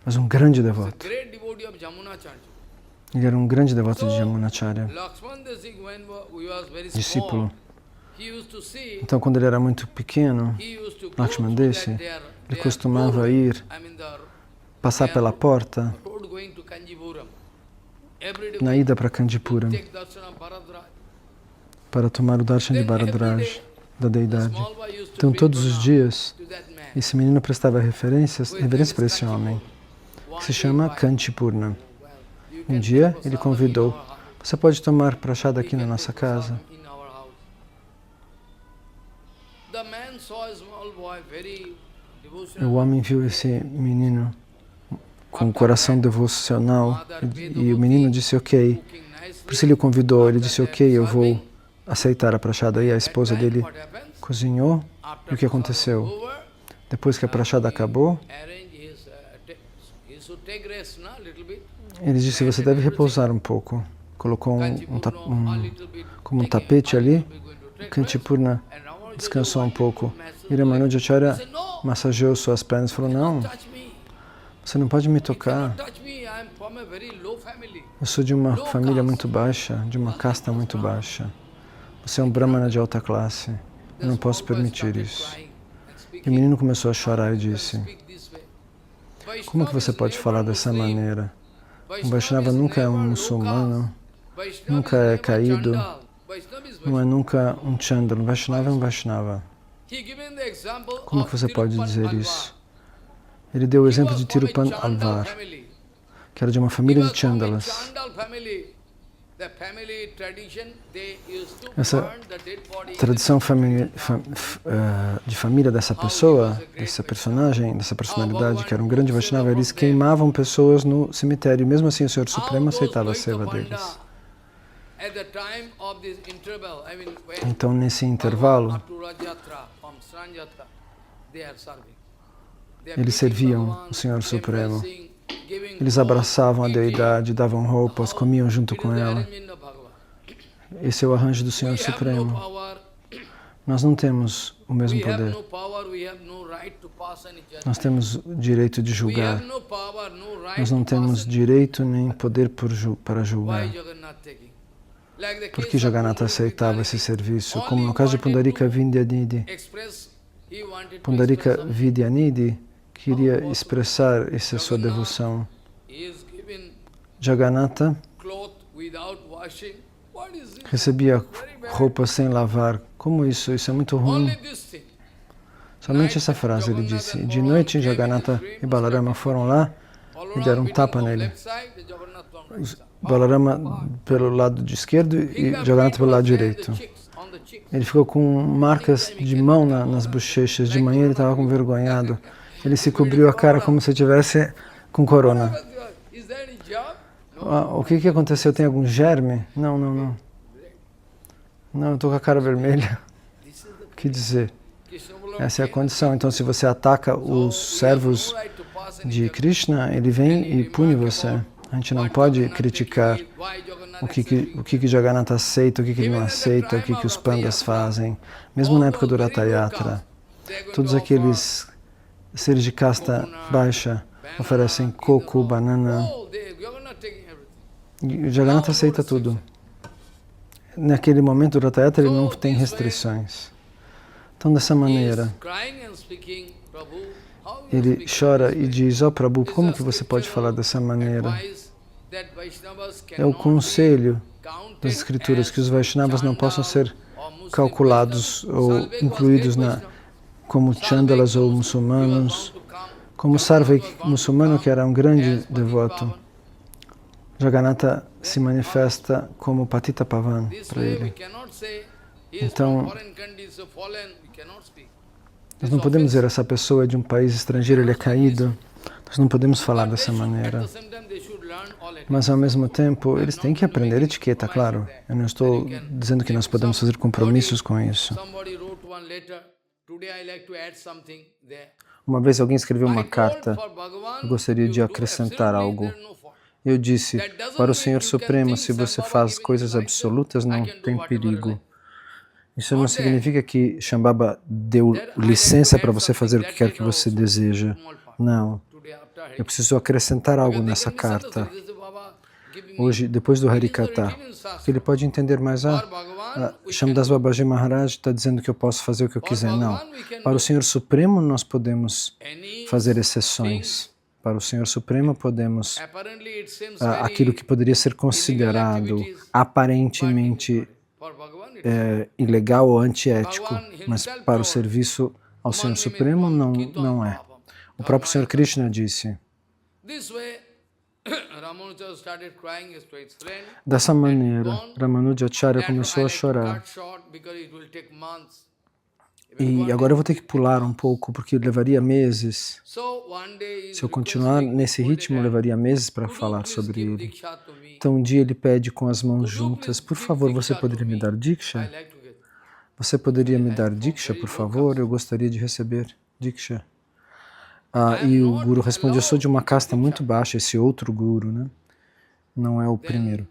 [SPEAKER 2] mas um grande devoto. Ele era um grande devoto de Jamunacharya, discípulo. Então, quando ele era muito pequeno, Lakshman Deshi, ele costumava passar pela porta na ida para Kandipuram para tomar o darshan de Bharadraj, da deidade. Então, todos os dias, esse menino prestava reverência para esse homem, que se chama Kanchipurna. Um dia, ele convidou, você pode tomar prashad aqui na nossa casa? O homem viu esse menino com um coração devocional e o menino disse ok. Por isso ele o convidou, ele disse ok, eu vou aceitar a prashada. E a esposa dele cozinhou. E o que aconteceu? Depois que a prashada acabou, Ele disse, você deve repousar um pouco. Colocou como um tapete ali. Kantipurna descansou um pouco. E Ramanujacharya massageou suas pernas e falou, não, você não pode me tocar. Eu sou de uma família muito baixa, de uma casta muito baixa. Você é um brahmana de alta classe. Eu não posso permitir isso. E o menino começou a chorar e disse, como que você pode falar dessa maneira? Um Vaishnava nunca é um muçulmano, nunca é caído, não é nunca um Chandala. Um Vaishnava é um Vaishnava. Como que você pode dizer isso? Ele deu o exemplo de Tirupan Alvar, que era de uma família de Chandalas. Essa tradição de família dessa pessoa, dessa personagem, dessa personalidade, que era um grande Vaishnava, eles queimavam pessoas no cemitério. Mesmo assim, o Senhor Supremo aceitava a seva deles. Então, nesse intervalo, eles serviam o Senhor Supremo. Eles abraçavam a deidade, davam roupas, comiam junto com ela. Esse é o arranjo do Senhor Supremo. Nós não temos o mesmo poder. Nós temos o direito de julgar. Nós não temos direito nem poder para julgar. Por que Jagannatha aceitava esse serviço? Como no caso de Pundarika Vidyanidhi. Pundarika Vidyanidhi queria expressar essa sua devoção. Jagannatha recebia roupas sem lavar. Como isso? Isso é muito ruim. Somente essa frase ele disse. De noite, Jagannatha e Balarama foram lá e deram um tapa nele. Balarama pelo lado esquerdo e Jagannatha pelo lado direito. Ele ficou com marcas de mão nas bochechas. De manhã ele estava envergonhado. Ele se cobriu a cara como se estivesse com corona. O que aconteceu? Tem algum germe? Não. Não, eu estou com a cara vermelha. O que dizer? Essa é a condição. Então, se você ataca os servos de Krishna, ele vem e pune você. A gente não pode criticar o que Jagannatha aceita, o que ele não aceita, o que os pandas fazem. Mesmo na época do Ratha Yatra, todos aqueles seres de casta baixa oferecem coco, banana. E Jagannatha aceita tudo. Naquele momento do Ratha Yatra ele não tem restrições. Então, dessa maneira, ele chora e diz, ó Prabhu, como que você pode falar dessa maneira? É o conselho das Escrituras que os Vaishnavas não possam ser calculados ou incluídos como Chandalas ou muçulmanos, como Sarvik muçulmano, que era um grande devoto. Jagannatha se manifesta como Patita Pavan para ele. Então, nós não podemos dizer essa pessoa é de um país estrangeiro, ele é caído. Nós não podemos falar dessa maneira. Mas, ao mesmo tempo, eles têm que aprender etiqueta, claro. Eu não estou dizendo que nós podemos fazer compromissos com isso. Uma vez alguém escreveu uma carta, eu gostaria de acrescentar algo. Eu disse, para o Senhor Supremo, se você faz coisas absolutas, não tem perigo. Isso não significa que Shambhava deu licença para você fazer o que quer que você deseja. Não. Eu preciso acrescentar algo nessa carta. Hoje, depois do Harikatha, ele pode entender mais. Shamdas Babaji Maharaj está dizendo que eu posso fazer o que eu quiser. Não. Para o Senhor Supremo, nós podemos fazer exceções. Para o Senhor Supremo, podemos... aquilo que poderia ser considerado aparentemente ilegal ou antiético, mas para o serviço ao Senhor Supremo não é. O próprio Senhor Krishna disse. Dessa maneira, Ramanujacharya começou a chorar. E agora eu vou ter que pular um pouco, porque levaria meses. Se eu continuar nesse ritmo, levaria meses para falar sobre ele. Então um dia ele pede com as mãos juntas, por favor, você poderia me dar Diksha? Você poderia me dar Diksha, por favor? Eu gostaria de receber Diksha. E o Guru responde, eu sou de uma casta muito baixa, esse outro Guru, né? não é o primeiro.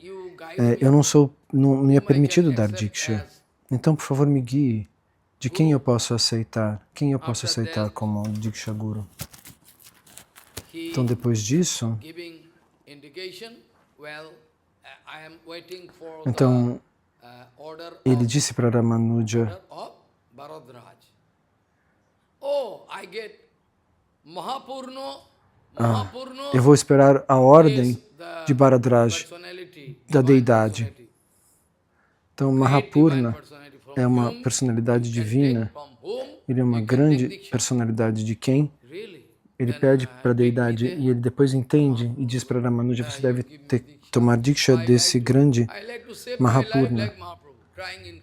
[SPEAKER 2] Não me é permitido dar Diksha. Então, por favor, me guie. De quem eu posso aceitar? Quem eu posso aceitar como Diksha Guru? Então, depois disso, então, ele disse para Ramanuja, eu vou esperar a ordem de Bharadraj, da deidade. Então, Mahapurna é uma personalidade divina. Ele é uma grande personalidade de quem? Ele pede para a deidade e ele depois entende e diz para Ramanuja, você deve tomar Diksha desse grande Mahapurna.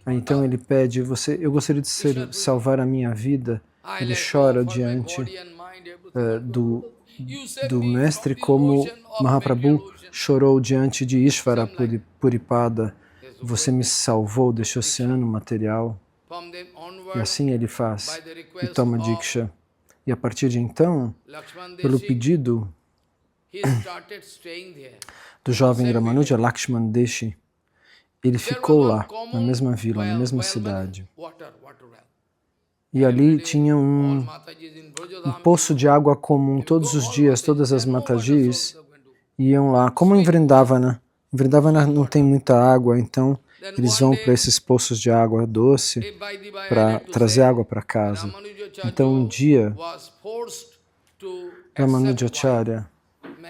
[SPEAKER 2] Então ele pede, eu gostaria de salvar a minha vida. Ele chora diante do mestre como Mahaprabhu chorou diante de Ishvara Puripada. Você me salvou deste oceano material. E assim ele faz e toma Diksha. E a partir de então, pelo pedido do jovem Ramanuja, Lakshman Deshi, ele ficou lá, na mesma vila, na mesma cidade. E ali tinha um poço de água comum. Todos os dias, todas as Matajis iam lá, como em Vrindavana. Em Vrindavana não tem muita água, então eles vão para esses poços de água doce para trazer água para casa. Então um dia, Ramanujacharya,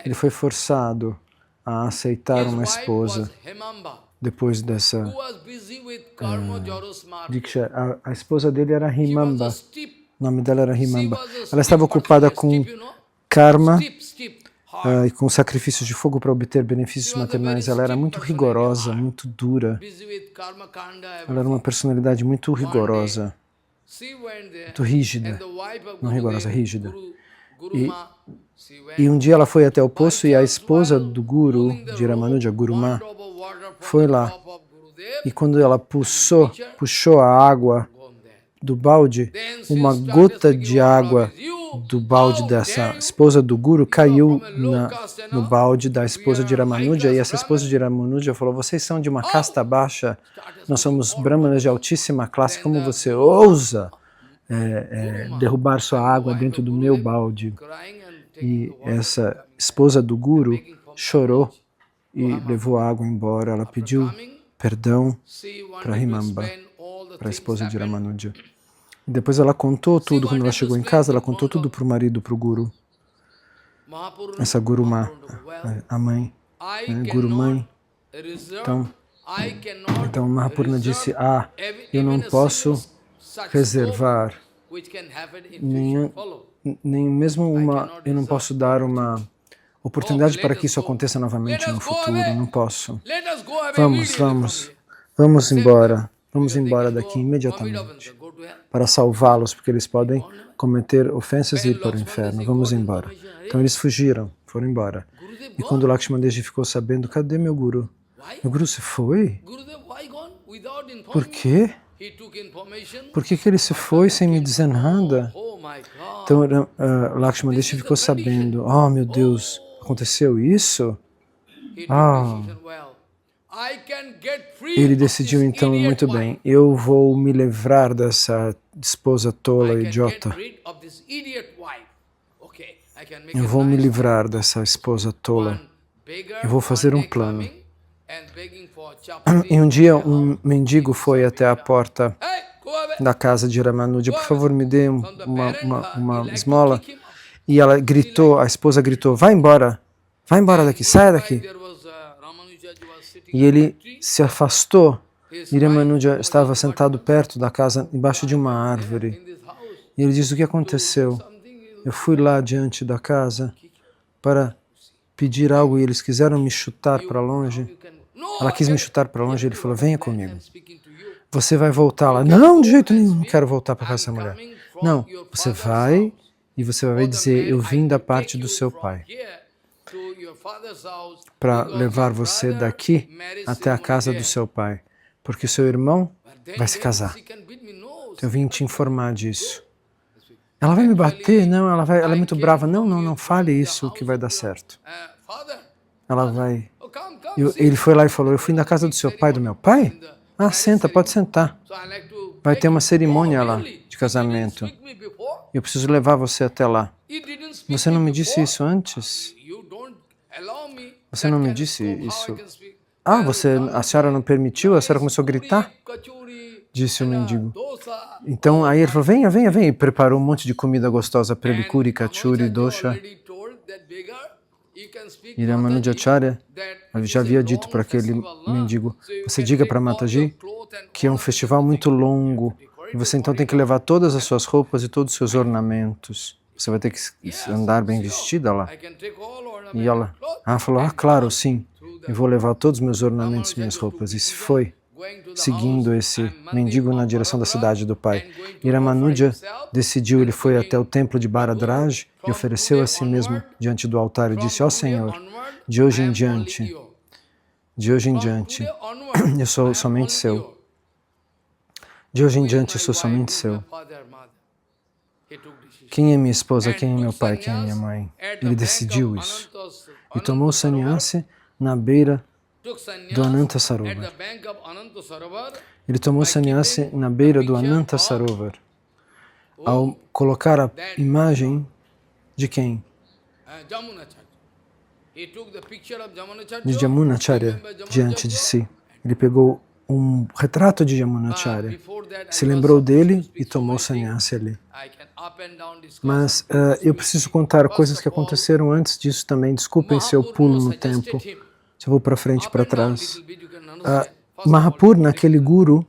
[SPEAKER 2] ele foi forçado a aceitar uma esposa depois dessa Diksha. A esposa dele era Himamba, o nome dela era Himamba. Ela estava ocupada com karma e com sacrifícios de fogo para obter benefícios maternais. Ela era muito rigorosa, muito dura. Ela era uma personalidade muito rigorosa, muito rígida. Não rigorosa, rígida. E um dia ela foi até o poço e a esposa do Guru, de Ramanuja, Guruma, foi lá. E quando ela puxou a água do balde, uma gota de água do balde dessa esposa do Guru caiu no balde da esposa de Ramanuja, e essa esposa de Ramanuja falou, vocês são de uma casta baixa, nós somos brahmanas de altíssima classe, como você ousa derrubar sua água dentro do meu balde? E essa esposa do Guru chorou e levou a água embora. Ela pediu perdão para Himamba, para a esposa de Ramanuja. E depois ela contou tudo, quando ela chegou em casa, ela contou tudo para o marido, para o Guru. Essa Guruma, a mãe, Guru-mãe. Então Mahapurna disse, eu não posso reservar eu não posso dar uma oportunidade para que isso aconteça novamente no futuro, não posso. Vamos embora daqui imediatamente para salvá-los, porque eles podem cometer ofensas e ir para o inferno. Vamos embora. Então eles fugiram, foram embora. E quando Lakshman Deshi ficou sabendo, cadê meu Guru? Meu Guru se foi? Por quê? Por que ele se foi sem me dizer nada? Então Lakshman Deshi ficou sabendo, oh meu Deus, aconteceu isso? Ele decidiu então, muito bem, eu vou me livrar dessa esposa tola, idiota. Eu vou me livrar dessa esposa tola. Eu vou fazer um plano. E um dia um mendigo foi até a porta da casa de Ramanuja, por favor me dê uma esmola. E ela gritou, a esposa gritou, vai embora daqui, saia daqui. E ele se afastou e Ramanuja estava sentado perto da casa, embaixo de uma árvore. E ele disse, o que aconteceu? Eu fui lá diante da casa para pedir algo e eles quiseram me chutar para longe. Ela quis me chutar para longe e ele falou, venha comigo. Você vai voltar lá. Não, de jeito nenhum, não quero voltar para casa dessa mulher. Não, você vai e você vai dizer, eu vim da parte do seu pai para levar você daqui até a casa do seu pai, porque o seu irmão vai se casar. Eu vim te informar disso. Ela vai me bater? Não, ela é muito brava. Não, fale isso que vai dar certo. Ela vai... Ele foi lá e falou, eu fui na casa do seu pai, do meu pai? Ah, senta, pode sentar. Vai ter uma cerimônia lá de casamento. Eu preciso levar você até lá. Você não me disse isso antes? Você não me disse isso? Ah, a senhora não permitiu? A senhora começou a gritar? Disse o mendigo. Então, aí ele falou, venha, venha, venha. E preparou um monte de comida gostosa para ele, curi, kachuri, dosha. E Ramanujacharya já havia dito para aquele mendigo, você diga para Mataji que é um festival muito longo e você então tem que levar todas as suas roupas e todos os seus ornamentos. Você vai ter que andar bem vestida lá. E ela falou, claro, sim, eu vou levar todos os meus ornamentos e minhas roupas. E se foi, seguindo esse mendigo na direção da cidade do pai. E Ramanuja decidiu, ele foi até o templo de Bharadraj e ofereceu a si mesmo diante do altar e disse, ó Senhor, de hoje em diante, eu sou somente seu. De hoje em diante eu sou somente seu. Quem é minha esposa, quem é meu pai, quem é minha mãe? Ele decidiu isso. E tomou o sannyasi na beira do Ananta Sarovar. Ele tomou sannyasi na beira do Ananta Sarovar. Ao colocar a imagem de quem? De Jamunacharya diante de si. Ele pegou um retrato de Jamunacharya, se lembrou dele e tomou sannyasi ali. Mas eu preciso contar coisas que aconteceram antes disso também. Desculpem se eu pulo no tempo, se eu vou para frente e para trás. Mahapurna, aquele guru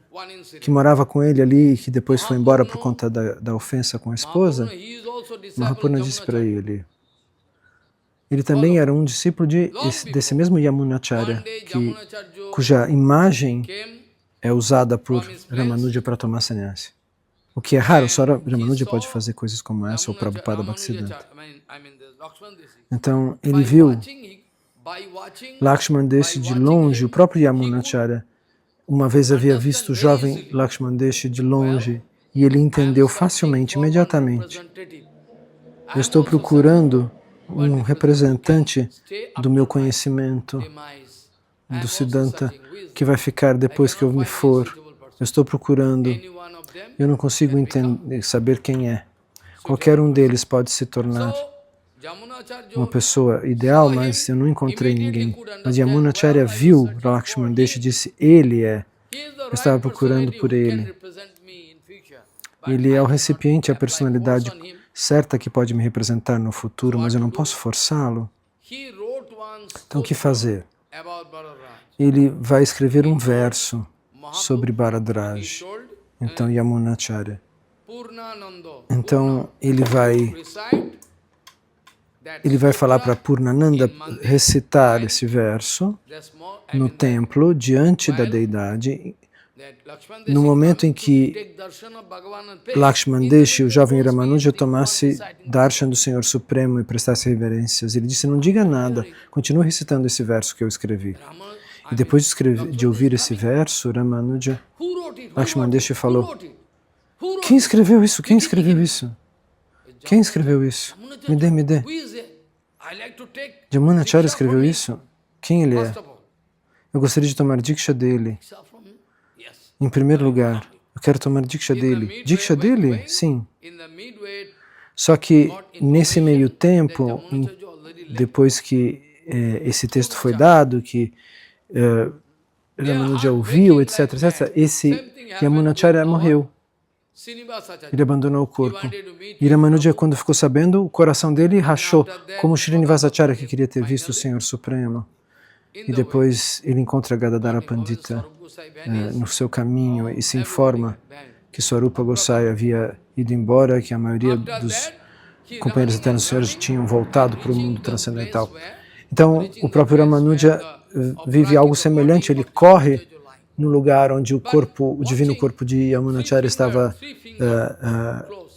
[SPEAKER 2] que morava com ele ali e que depois foi embora por conta da ofensa com a esposa, Mahapurna disse para ele, ele também era um discípulo desse mesmo Yamunacharya, cuja imagem é usada por Ramanuja para tomar sannyasi. O que é raro, só Ramanuja pode fazer coisas como essa, ou Prabhupada Bhaktisiddhanta. Então, ele viu Lakshman Deshi de longe, o próprio Yamunacharya. Uma vez havia visto o jovem Lakshman Deshi de longe e ele entendeu facilmente, imediatamente. Eu estou procurando um representante do meu conhecimento, do Siddhanta, que vai ficar depois que eu me for. Eu estou procurando. Eu não consigo saber quem é. Qualquer um deles pode se tornar uma pessoa ideal, mas eu não encontrei ninguém. Mas Yamunacharya viu Lakshman Deshi e disse, ele é. Eu estava procurando por ele. Ele é o recipiente, a personalidade certa que pode me representar no futuro, mas eu não posso forçá-lo. Então, o que fazer? Ele vai escrever um verso sobre Bharadraj. Então, Yamunacharya. Então, ele vai falar para Purnananda recitar esse verso no templo, diante da deidade, no momento em que Lakshman Deshi, o jovem Ramanuja, tomasse darshan do Senhor Supremo e prestasse reverências. Ele disse, não diga nada, continue recitando esse verso que eu escrevi. E depois de ouvir esse verso, Ramanuja, Lakshman Deshi falou, quem escreveu isso? Quem escreveu isso? Quem escreveu isso? Me dê, me dê. Yamunacharya escreveu isso? Quem ele é? Eu gostaria de tomar diksha dele. Em primeiro lugar, eu quero tomar diksha dele. Diksha dele? Sim. Só que nesse meio tempo, depois que esse texto foi dado, que Ramanuja ouviu, etc., etc., esse Yamunacharya morreu. Ele abandonou o corpo. E Ramanuja, quando ficou sabendo, o coração dele rachou, como Srinivasacharya, que queria ter visto o Senhor Supremo. E depois ele encontra Gadadhara Pandita no seu caminho e se informa que Swarupa Gosai havia ido embora, que a maioria dos companheiros eternos do Senhor tinham voltado para o mundo transcendental. Então, o próprio Ramanuja vive algo semelhante, ele corre no lugar onde o divino corpo de Yamunacharya estava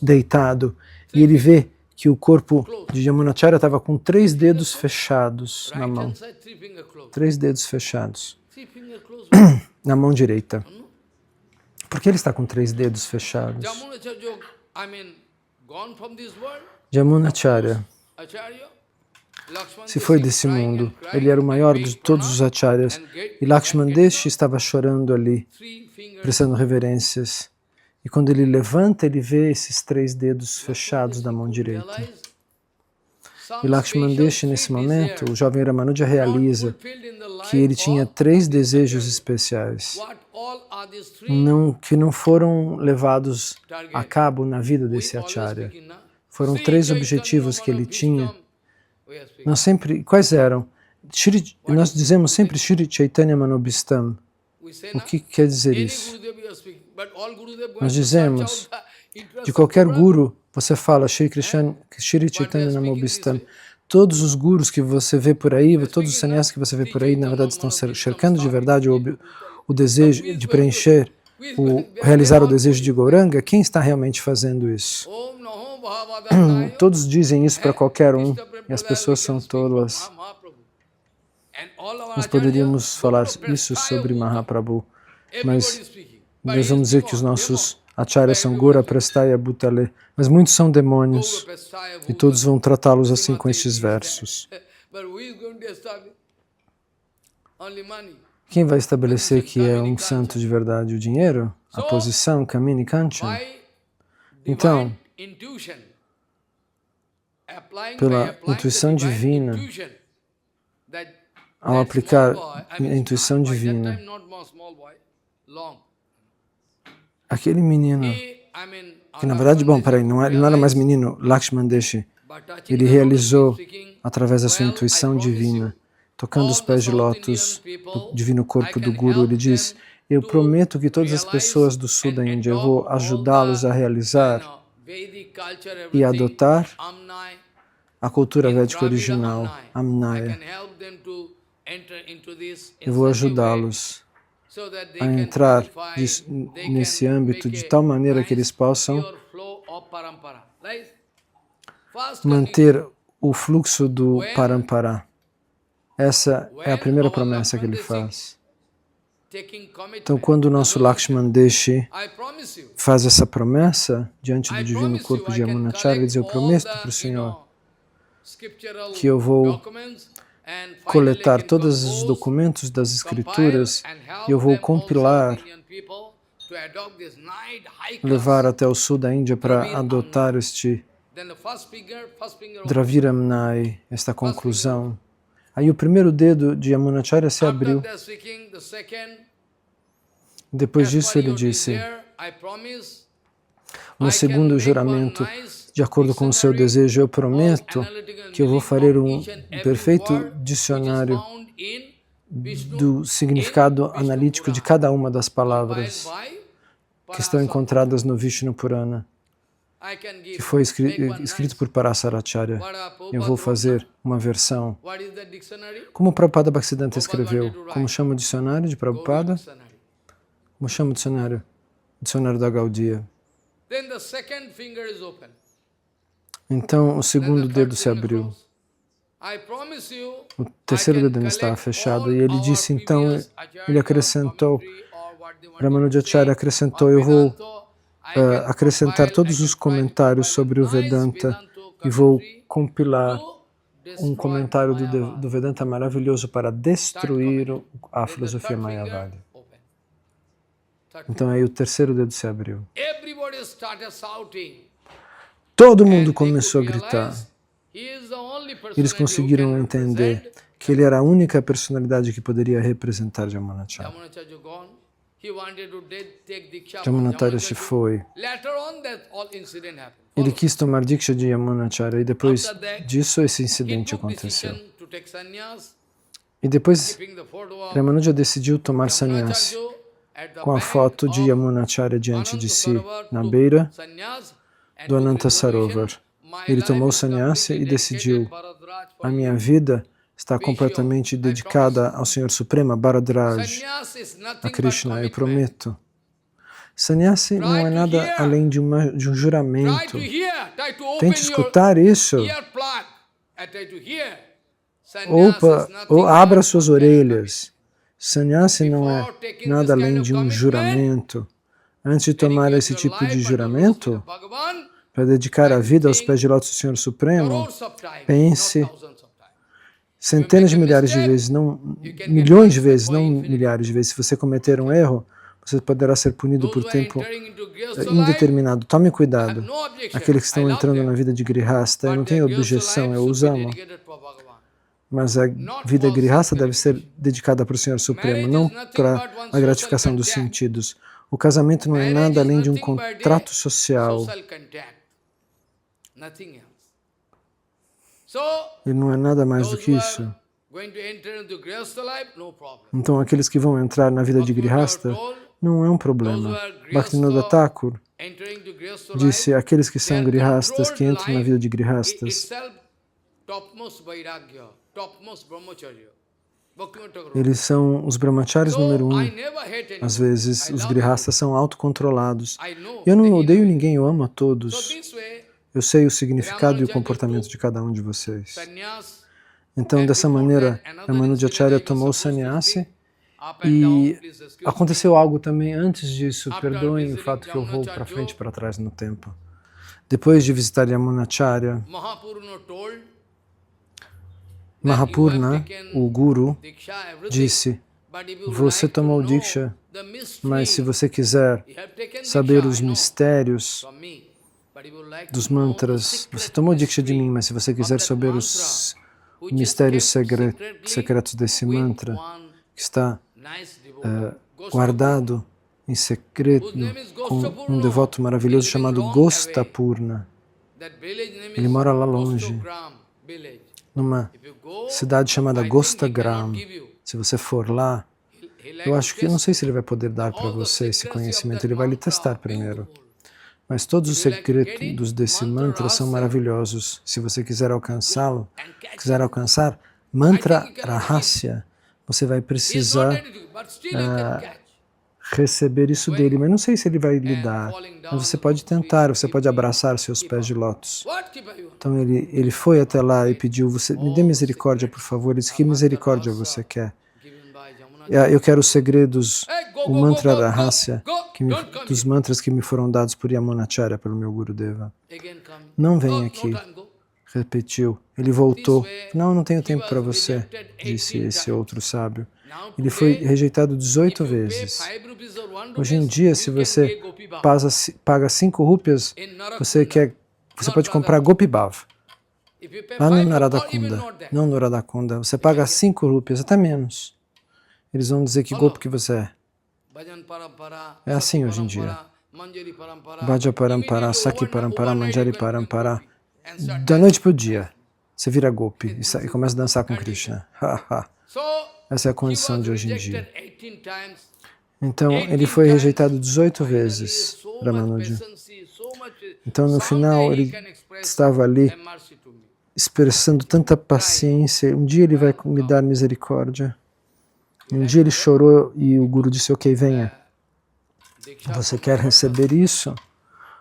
[SPEAKER 2] deitado, e ele vê que o corpo de Yamunacharya estava com 3 dedos fechados na mão. 3 dedos fechados na mão direita. Por que ele está com 3 dedos fechados? Yamunacharya se foi desse mundo. Ele era o maior de todos os acharyas. E Lakshman Deshi estava chorando ali, prestando reverências. E quando ele levanta, ele vê esses 3 dedos fechados da mão direita. E Lakshman Deshi, nesse momento, o jovem Ramanuja realiza que ele tinha 3 desejos especiais, que não foram levados a cabo na vida desse acharya. Foram 3 objetivos que ele tinha. Nós sempre, quais eram? Nós dizemos sempre Shri Chaitanya Manobhistam. O que quer dizer isso? Nós dizemos, de qualquer guru, você fala Shri Chaitanya Manobhistam. Todos os gurus que você vê por aí, todos os sannyasis que você vê por aí, na verdade estão cercando de verdade o desejo de preencher, realizar o desejo de Gauranga. Quem está realmente fazendo isso? Todos dizem isso para qualquer um, e as pessoas são tolas. Nós poderíamos falar isso sobre Mahaprabhu, mas nós vamos dizer que os nossos acharyas são Gora, Prastaya, Bhutale, mas muitos são demônios, e todos vão tratá-los assim com estes versos. Quem vai estabelecer que é um santo de verdade? O dinheiro? A posição? Kamini Kanchan? Então, pela intuição divina, ao aplicar a intuição divina, aquele menino, que na verdade, ele não era mais menino, Lakshman Deshi, ele realizou, através da sua intuição divina, tocando os pés de lótus do divino corpo do Guru, ele diz, eu prometo que todas as pessoas do sul da Índia, eu vou ajudá-los a realizar e adotar a cultura védica original, Amnaya. Eu vou ajudá-los a entrar nesse âmbito de tal maneira que eles possam manter o fluxo do Parampara. Essa é a primeira promessa que ele faz. Então, quando o nosso Lakshman Deshi faz essa promessa diante do divino corpo de Yamunacharya, ele diz, eu prometo para o Senhor que eu vou coletar todos os documentos das Escrituras e eu vou compilar, levar até o sul da Índia para adotar este Draviramnai, esta conclusão. Aí o primeiro dedo de Yamunacharya se abriu. Depois disso ele disse, no segundo juramento, de acordo com o seu desejo, eu prometo que eu vou fazer um perfeito dicionário do significado analítico de cada uma das palavras que estão encontradas no Vishnu Purana, que foi escrito por Parasaracharya. Eu vou fazer uma versão. Como Prabhupada Bhaktisiddhanta escreveu? Como chama o dicionário de Prabhupada? Como chama o dicionário? O dicionário da Gaudiya. Então, o segundo dedo se abriu. O terceiro dedo ainda estava fechado. E ele disse, então, ele acrescentou, Ramanujacharya acrescentou, eu vou acrescentar todos os comentários sobre o Vedanta e vou compilar um comentário do Vedanta maravilhoso para destruir a filosofia Mayavadi. Então aí o terceiro dedo se abriu. Todo mundo começou a gritar. Eles conseguiram entender que ele era a única personalidade que poderia representar Yamunacharya. Yamunacharya se foi. Ele quis tomar Diksha de Yamunacharya e depois disso esse incidente aconteceu. E depois Ramanuja decidiu tomar sannyasi com a foto de Yamunacharya diante de si, na beira do Ananta Sarovar. Ele tomou sannyasi e decidiu, a minha vida está completamente dedicada ao Senhor Supremo, a Bharadraj, a Krishna, eu prometo. Sannyasi não é nada além de um juramento. Tente escutar isso. Ou abra suas orelhas. Sannyasi não é nada além de um juramento. Antes de tomar esse tipo de juramento, para dedicar a vida aos pés de lótus do Senhor Supremo, pense centenas de milhares de vezes, não milhões de vezes, não milhares de vezes. Se você cometer um erro, você poderá ser punido por tempo indeterminado. Tome cuidado. Aqueles que estão entrando na vida de Grihasta, eu não tenho objeção, eu os amo. Mas a vida Grihasta deve ser dedicada para o Senhor Supremo, não para a gratificação dos sentidos. O casamento não é nada além de um contrato social. Ele não é nada mais do que isso. Então, aqueles que vão entrar na vida de Grihasta, não é um problema. Bhaktivinoda Thakur disse, aqueles que são Grihastas, que entram na vida de Grihastas, eles são os brahmacharis número 1. Às vezes, os Grihastas são autocontrolados. Eu não odeio ninguém, eu amo a todos. Eu sei o significado e o comportamento de cada um de vocês. Então, dessa maneira, Ramanujacharya tomou o sannyasi e aconteceu algo também antes disso. Perdoem o fato que eu vou para frente e para trás no tempo. Depois de visitar Yamunacharya, Mahapurna, o guru, disse, você tomou Diksha, mas se você quiser saber os mistérios dos mantras, você tomou Diksha de mim, mas se você quiser saber os mistérios secretos desse mantra, que está guardado em secreto com um devoto maravilhoso chamado Gostapurna. Ele mora lá longe, numa cidade chamada Gostagram. Se você for lá, eu acho que, eu não sei se ele vai poder dar para você esse conhecimento, ele vai lhe testar primeiro. Mas todos os segredos desse mantra são maravilhosos. Se você quiser alcançá-lo, quiser alcançar mantra rahasya, você vai precisar receber isso dele. Mas não sei se ele vai lhe dar. Mas você pode tentar, você pode abraçar seus pés de lótus. Então ele foi até lá e pediu, me dê misericórdia, por favor. Ele disse, que misericórdia você quer? Eu quero os segredos, o mantra rahasya, dos mantras que me foram dados por Yamunacharya, pelo meu Gurudeva. Não vem aqui. Repetiu. Ele voltou. Não tenho tempo para você, disse esse outro sábio. Ele foi rejeitado 18 vezes. Hoje em dia, se você paga 5 rúpias, você pode comprar Gopi Bhav. Lá no Naradakunda. Não no Radhakunda. Você paga 5 rúpias, até menos. Eles vão dizer que golpe que você é. É assim hoje em dia. Bhaja Parampara, Sakhi Parampara, Manjari Parampara. Da noite para o dia, você vira golpe e começa a dançar com Krishna. Essa é a condição de hoje em dia. Então, ele foi rejeitado 18 vezes, Ramanuja. Então, no final, ele estava ali expressando tanta paciência. Um dia ele vai me dar misericórdia. Um dia ele chorou e o Guru disse, ok, venha. Você quer receber isso?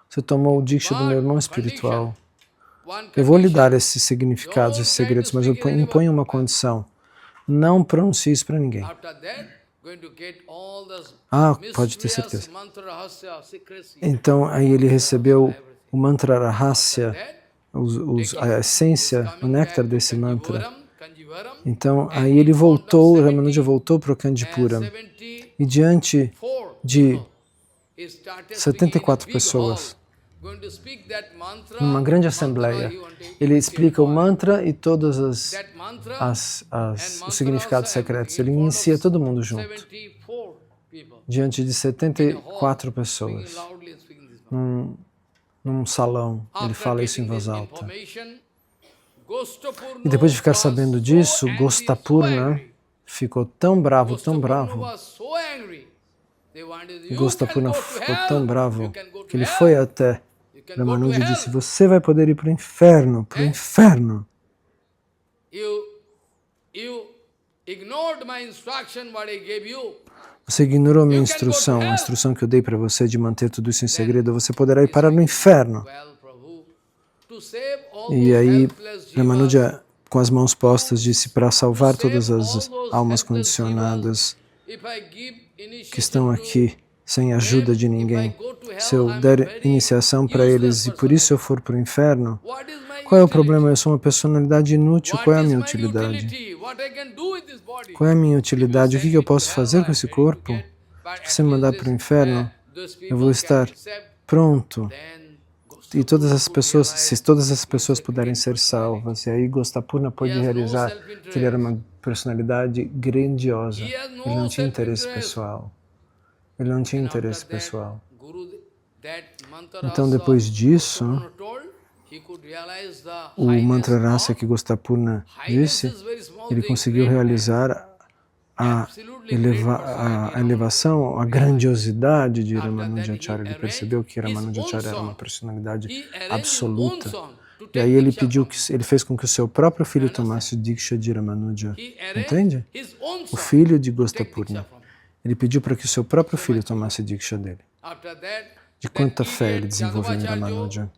[SPEAKER 2] Você tomou o Diksha do meu irmão espiritual. Eu vou lhe dar esses significados, esses segredos, mas eu imponho uma condição. Não pronuncie isso para ninguém. Pode ter certeza. Então, aí ele recebeu o mantra rahasya, a essência, o néctar desse mantra. Então, aí ele voltou, Ramanuja voltou para o Kandipuram. E diante de 74 pessoas, numa grande assembleia, ele explica o mantra e todos os significados secretos. Ele inicia todo mundo junto, diante de 74 pessoas, num salão. Ele fala isso em voz alta. E depois de ficar sabendo disso, Gostapurna ficou tão bravo, Gostapurna ficou tão bravo, que ele foi até Ramanuja e disse, você vai poder ir para o inferno, Você ignorou minha instrução, a instrução que eu dei para você de manter tudo isso em segredo, você poderá ir parar no inferno. E aí, Ramanuja, com as mãos postas, disse, para salvar todas as almas condicionadas que estão aqui, sem ajuda de ninguém, se eu der iniciação para eles e por isso eu for para o inferno, Qual é o problema? Eu sou uma personalidade inútil. Qual é a minha utilidade? Qual é a minha utilidade? O que eu posso fazer com esse corpo? Se você me mandar para o inferno, eu vou estar pronto. E todas as pessoas, se todas as pessoas puderem ser salvas, e aí Gostapurna pôde realizar que ele era uma personalidade grandiosa. Ele não tinha interesse pessoal. Ele não tinha interesse pessoal. Então, depois disso, o mantra rasa que Gostapurna disse, ele conseguiu realizar a elevação, a grandiosidade de Ramanujacharya. Ele percebeu que Ramanujacharya era uma personalidade absoluta. E aí ele pediu que ele fez com que o seu próprio filho tomasse Diksha de Ramanuja. Entende? O filho de Gostapurna. Ele pediu para que o seu próprio filho tomasse Diksha dele. De quanta fé ele desenvolveu em Ramanuja.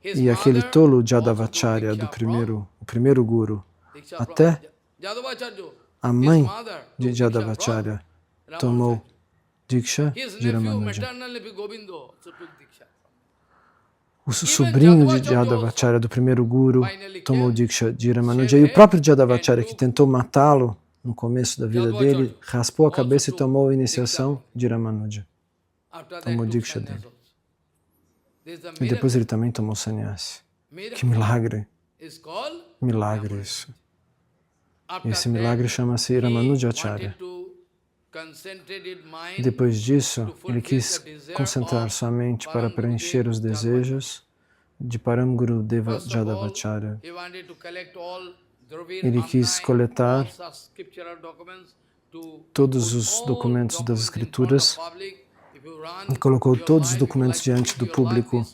[SPEAKER 2] E aquele tolo Jadavacharya o primeiro guru, até a mãe de Jadavacharya tomou Diksha de Ramanuja. O sobrinho de Jadavacharya, do primeiro guru, tomou Diksha de Ramanuja. E o próprio Jadavacharya, que tentou matá-lo no começo da vida dele, raspou a cabeça e tomou a iniciação de Ramanuja. Tomou Diksha dele. E depois ele também tomou sannyasi. Que milagre! Milagre isso. Esse milagre chama-se Ramanujacharya. Depois disso, ele quis concentrar sua mente para preencher os desejos de Param Gurudeva Jadavacharya. Ele quis coletar todos os documentos das escrituras e colocou todos os documentos diante do público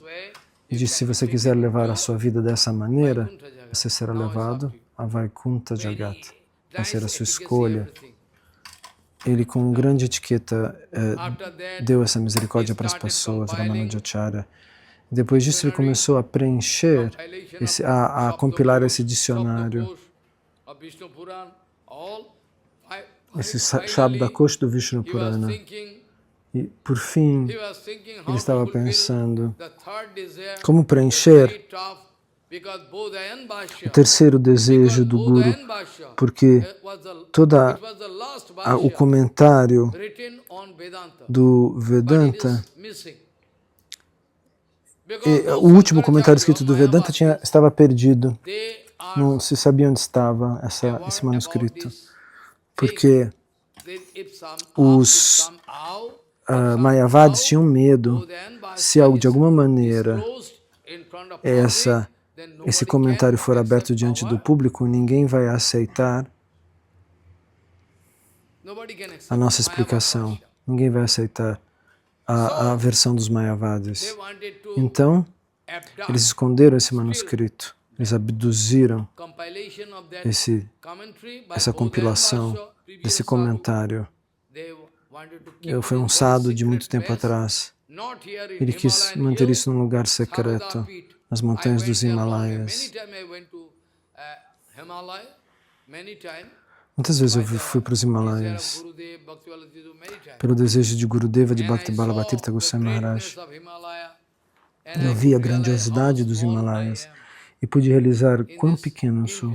[SPEAKER 2] e disse: se você quiser levar a sua vida dessa maneira, você será levado a Vaikuntha Jagat. Vai ser a sua escolha. Ele, com grande etiqueta, deu essa misericórdia para as pessoas, Ramanujacharya. Depois disso, ele começou a preencher, a compilar esse dicionário, esse Shabdakosh do Vishnu Purana. E, por fim, ele estava pensando como preencher o terceiro desejo do Guru, porque todo o comentário do Vedanta, o último comentário escrito do Vedanta estava perdido. Não se sabia onde estava esse manuscrito, porque os Mayavadis tinham medo, se de alguma maneira esse comentário for aberto diante do público, ninguém vai aceitar a nossa explicação, ninguém vai aceitar a versão dos Mayavadis. Então, eles esconderam esse manuscrito, eles abduziram essa compilação desse comentário. Foi um sadhu de muito tempo atrás. Ele quis manter isso num lugar secreto, nas montanhas dos Himalaias. Muitas vezes eu fui para os Himalaias pelo desejo de Gurudeva de Bhakti Balabhatirtha Goswami Maharaj. Eu vi a grandiosidade dos Himalaias e pude realizar quão pequeno eu sou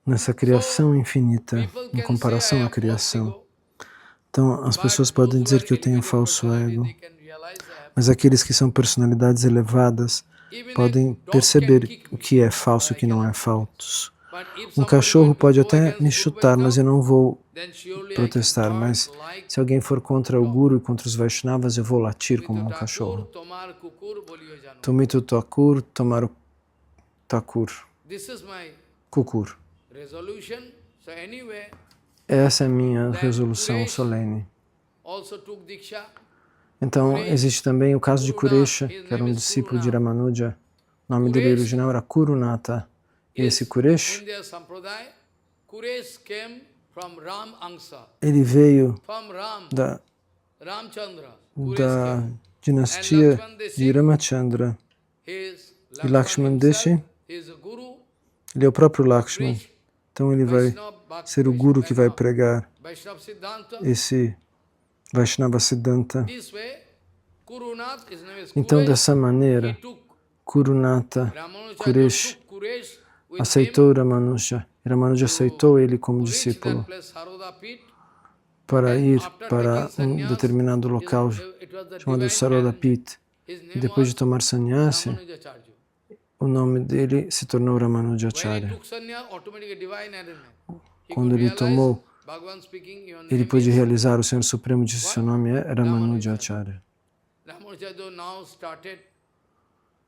[SPEAKER 2] nessa criação infinita, em comparação à criação. Então, as pessoas podem dizer que eu tenho falso ego, mas aqueles que são personalidades elevadas podem perceber o que é falso e o que não é falso. Um cachorro pode até me chutar, mas eu não vou protestar. Mas se alguém for contra o Guru e contra os Vaishnavas, eu vou latir como um cachorro. Tumitu Thakur, Tomaru Thakur. Kukur. Essa é a minha resolução solene. Então, existe também o caso de Kuresha, que era um discípulo de Ramanuja. O nome dele original era Kurunata. E esse Kuresh, ele veio da dinastia de Ramachandra. E Lakshman Deshi, ele é o próprio Lakshman. Então ele vai ser o Guru que vai pregar esse Vaishnava Siddhanta. Então, dessa maneira, Kurunata, Kuresh, aceitou Ramanuja. Ramanuja aceitou ele como discípulo para ir para um determinado local chamado Saroda Pit. E depois de tomar sannyasi, o nome dele se tornou Ramanujacharya. Quando ele tomou, ele pôde realizar, o Senhor Supremo disse, seu nome é Ramanujacharya.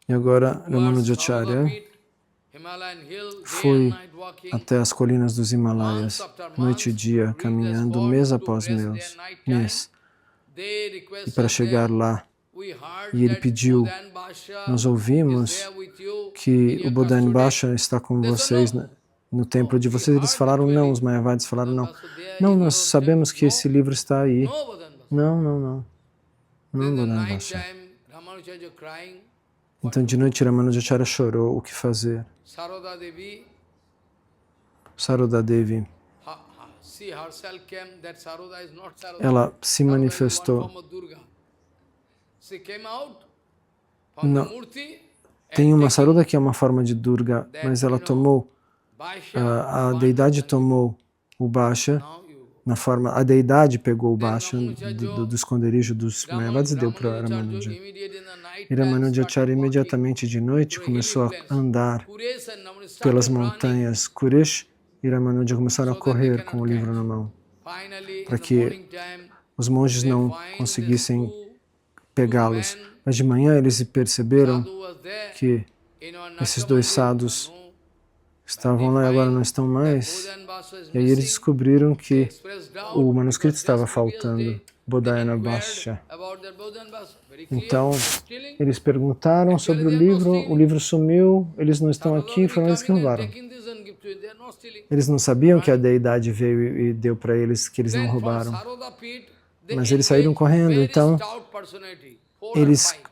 [SPEAKER 2] E agora Ramanujacharya foi até as colinas dos Himalaias, noite e dia, caminhando mês após mês. E para chegar lá, e ele pediu, nós ouvimos que o Bodhani Basha está com vocês no templo de vocês. Eles falaram não, os Mayavadis falaram não. Não, nós sabemos que esse livro está aí. Não, Bodhani Basha. Então de noite Ramanujacharya chorou, o que fazer? Saroda Devi, ela se manifestou. Não. Tem uma Saroda que é uma forma de Durga, mas ela tomou, a deidade tomou o Basha, na forma, a deidade pegou o Basha do esconderijo dos Mayavadis e deu para Ramanuja. E Ramanujacharya imediatamente de noite começou a andar pelas montanhas. Kuresh e Ramanuja começaram a correr com o livro na mão, para que os monges não conseguissem pegá-los. Mas de manhã eles perceberam que esses dois sadhus estavam lá e agora não estão mais. E aí eles descobriram que o manuscrito estava faltando, Bodhayana Basha. Então, eles perguntaram sobre o livro sumiu, eles não estão aqui, foram eles que roubaram. Eles não sabiam que a deidade veio e deu para eles, que eles não roubaram. Mas eles saíram correndo, então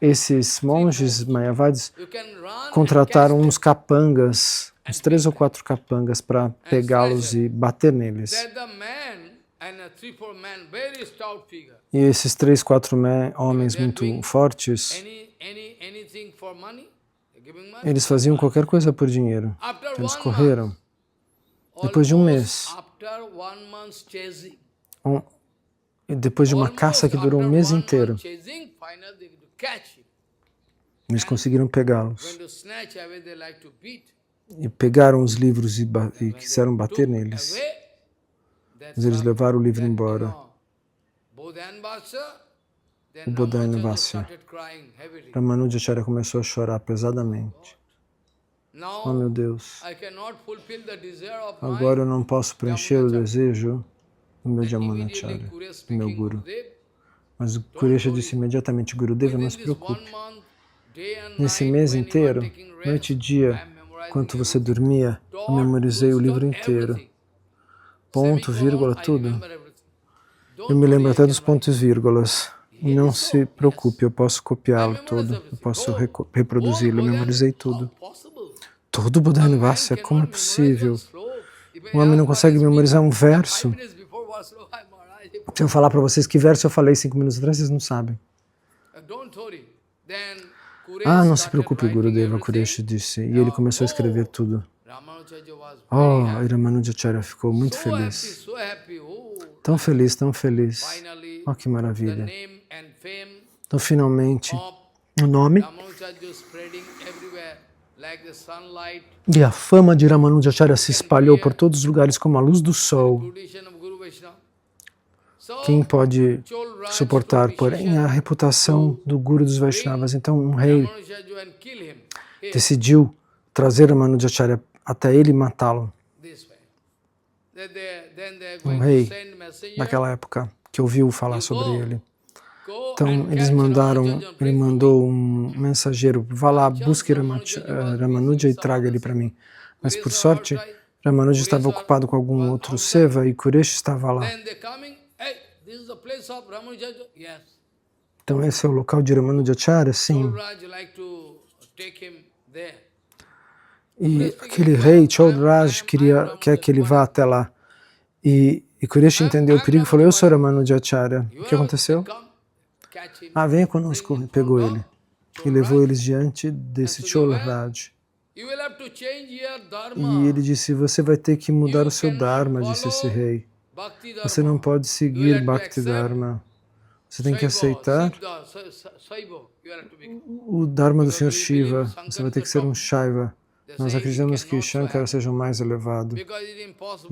[SPEAKER 2] esses monges Mayavadis contrataram uns capangas, uns 3 ou 4 capangas para pegá-los e bater neles. E esses 3, 4 homens muito fortes, eles faziam qualquer coisa por dinheiro. Eles correram. Depois de um mês, depois de uma caça que durou um mês inteiro, eles conseguiram pegá-los. E pegaram os livros e quiseram bater neles. Mas eles levaram o livro embora. O Bodhana Basya. Ramanujacharya começou a chorar pesadamente. Oh meu Deus, agora eu não posso preencher o desejo do meu Jamunacharya, do meu Guru. Mas o Kuresha disse imediatamente, Gurudeva, não se preocupe. Nesse mês inteiro, noite e dia, enquanto você dormia, eu memorizei o livro inteiro. Ponto, vírgula, tudo. Eu me lembro até dos pontos e vírgulas. Não se preocupe, eu posso copiá-lo todo, eu posso reproduzi-lo, eu memorizei tudo. Todo Bodhana Basya, como é possível? O homem não consegue memorizar um verso. Se eu falar para vocês que verso eu falei 5 minutos atrás, vocês não sabem. Ah, não se preocupe, Gurudeva, Kuresha disse. E ele começou a escrever tudo. Oh, Ramanujacharya ficou muito feliz. Tão feliz, tão feliz. Oh, que maravilha. Então, finalmente, o nome e a fama de Ramanujacharya se espalhou por todos os lugares como a luz do sol. Quem pode suportar, porém, a reputação do Guru dos Vaishnavas? Então, um rei decidiu trazer Ramanujacharya até ele e matá-lo. Um rei daquela época que ouviu falar sobre ele. Então, ele mandou um mensageiro, vá lá, busque Ramanuja e traga ele para mim. Mas, por sorte, Ramanuja estava ocupado com algum outro seva e Kuresha estava lá. Então, esse é o local de Ramanujacharya? Sim. E aquele rei, Chaudhraj, quer que ele vá até lá. E Kuresha entendeu o perigo e falou, eu sou Ramanujacharya. O que aconteceu? Ah, venha conosco. E pegou ele. e levou eles diante desse Cholraj.
[SPEAKER 1] You will have to change your
[SPEAKER 2] E
[SPEAKER 1] dharma.
[SPEAKER 2] ele disse, você vai ter que mudar o seu Dharma, disse esse rei.
[SPEAKER 1] Bhakti
[SPEAKER 2] Você não
[SPEAKER 1] dharma.
[SPEAKER 2] pode seguir Bhakti Dharma. Você tem que aceitar o Dharma do Senhor Shiva. Você vai ter que ser um Shaiva. Nós acreditamos que Shankara seja o mais elevado. E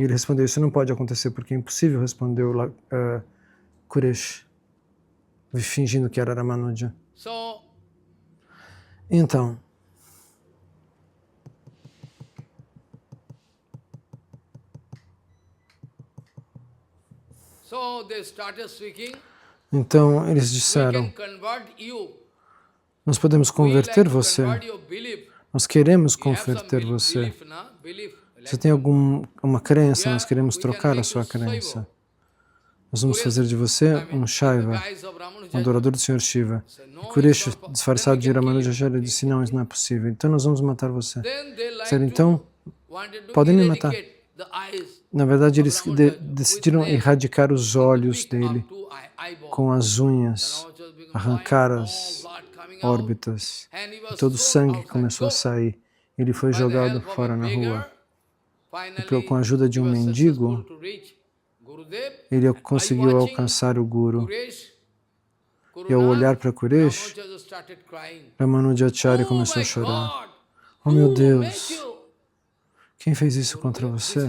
[SPEAKER 2] ele respondeu, isso não pode acontecer porque é impossível, respondeu Kuresh, fingindo que era Ramanuja. Então, eles disseram, nós podemos converter você. Nós queremos converter você. Você tem uma crença, nós queremos trocar a sua crença. Nós vamos fazer de você um Shaiva, um adorador do Senhor Shiva. E Kuresh, disfarçado de Ramanujacharya, disse, não, isso não é possível. Então nós vamos matar você. Disseram, então, podem me matar. Na verdade, eles decidiram erradicar os olhos dele com as unhas, arrancar as órbitas. E todo o sangue começou a sair. Ele foi jogado fora na rua. E com a ajuda de um mendigo, ele conseguiu alcançar o Guru. E ao olhar para Kuresh, Ramanujacharya começou a chorar. Oh meu Deus, quem fez isso contra você?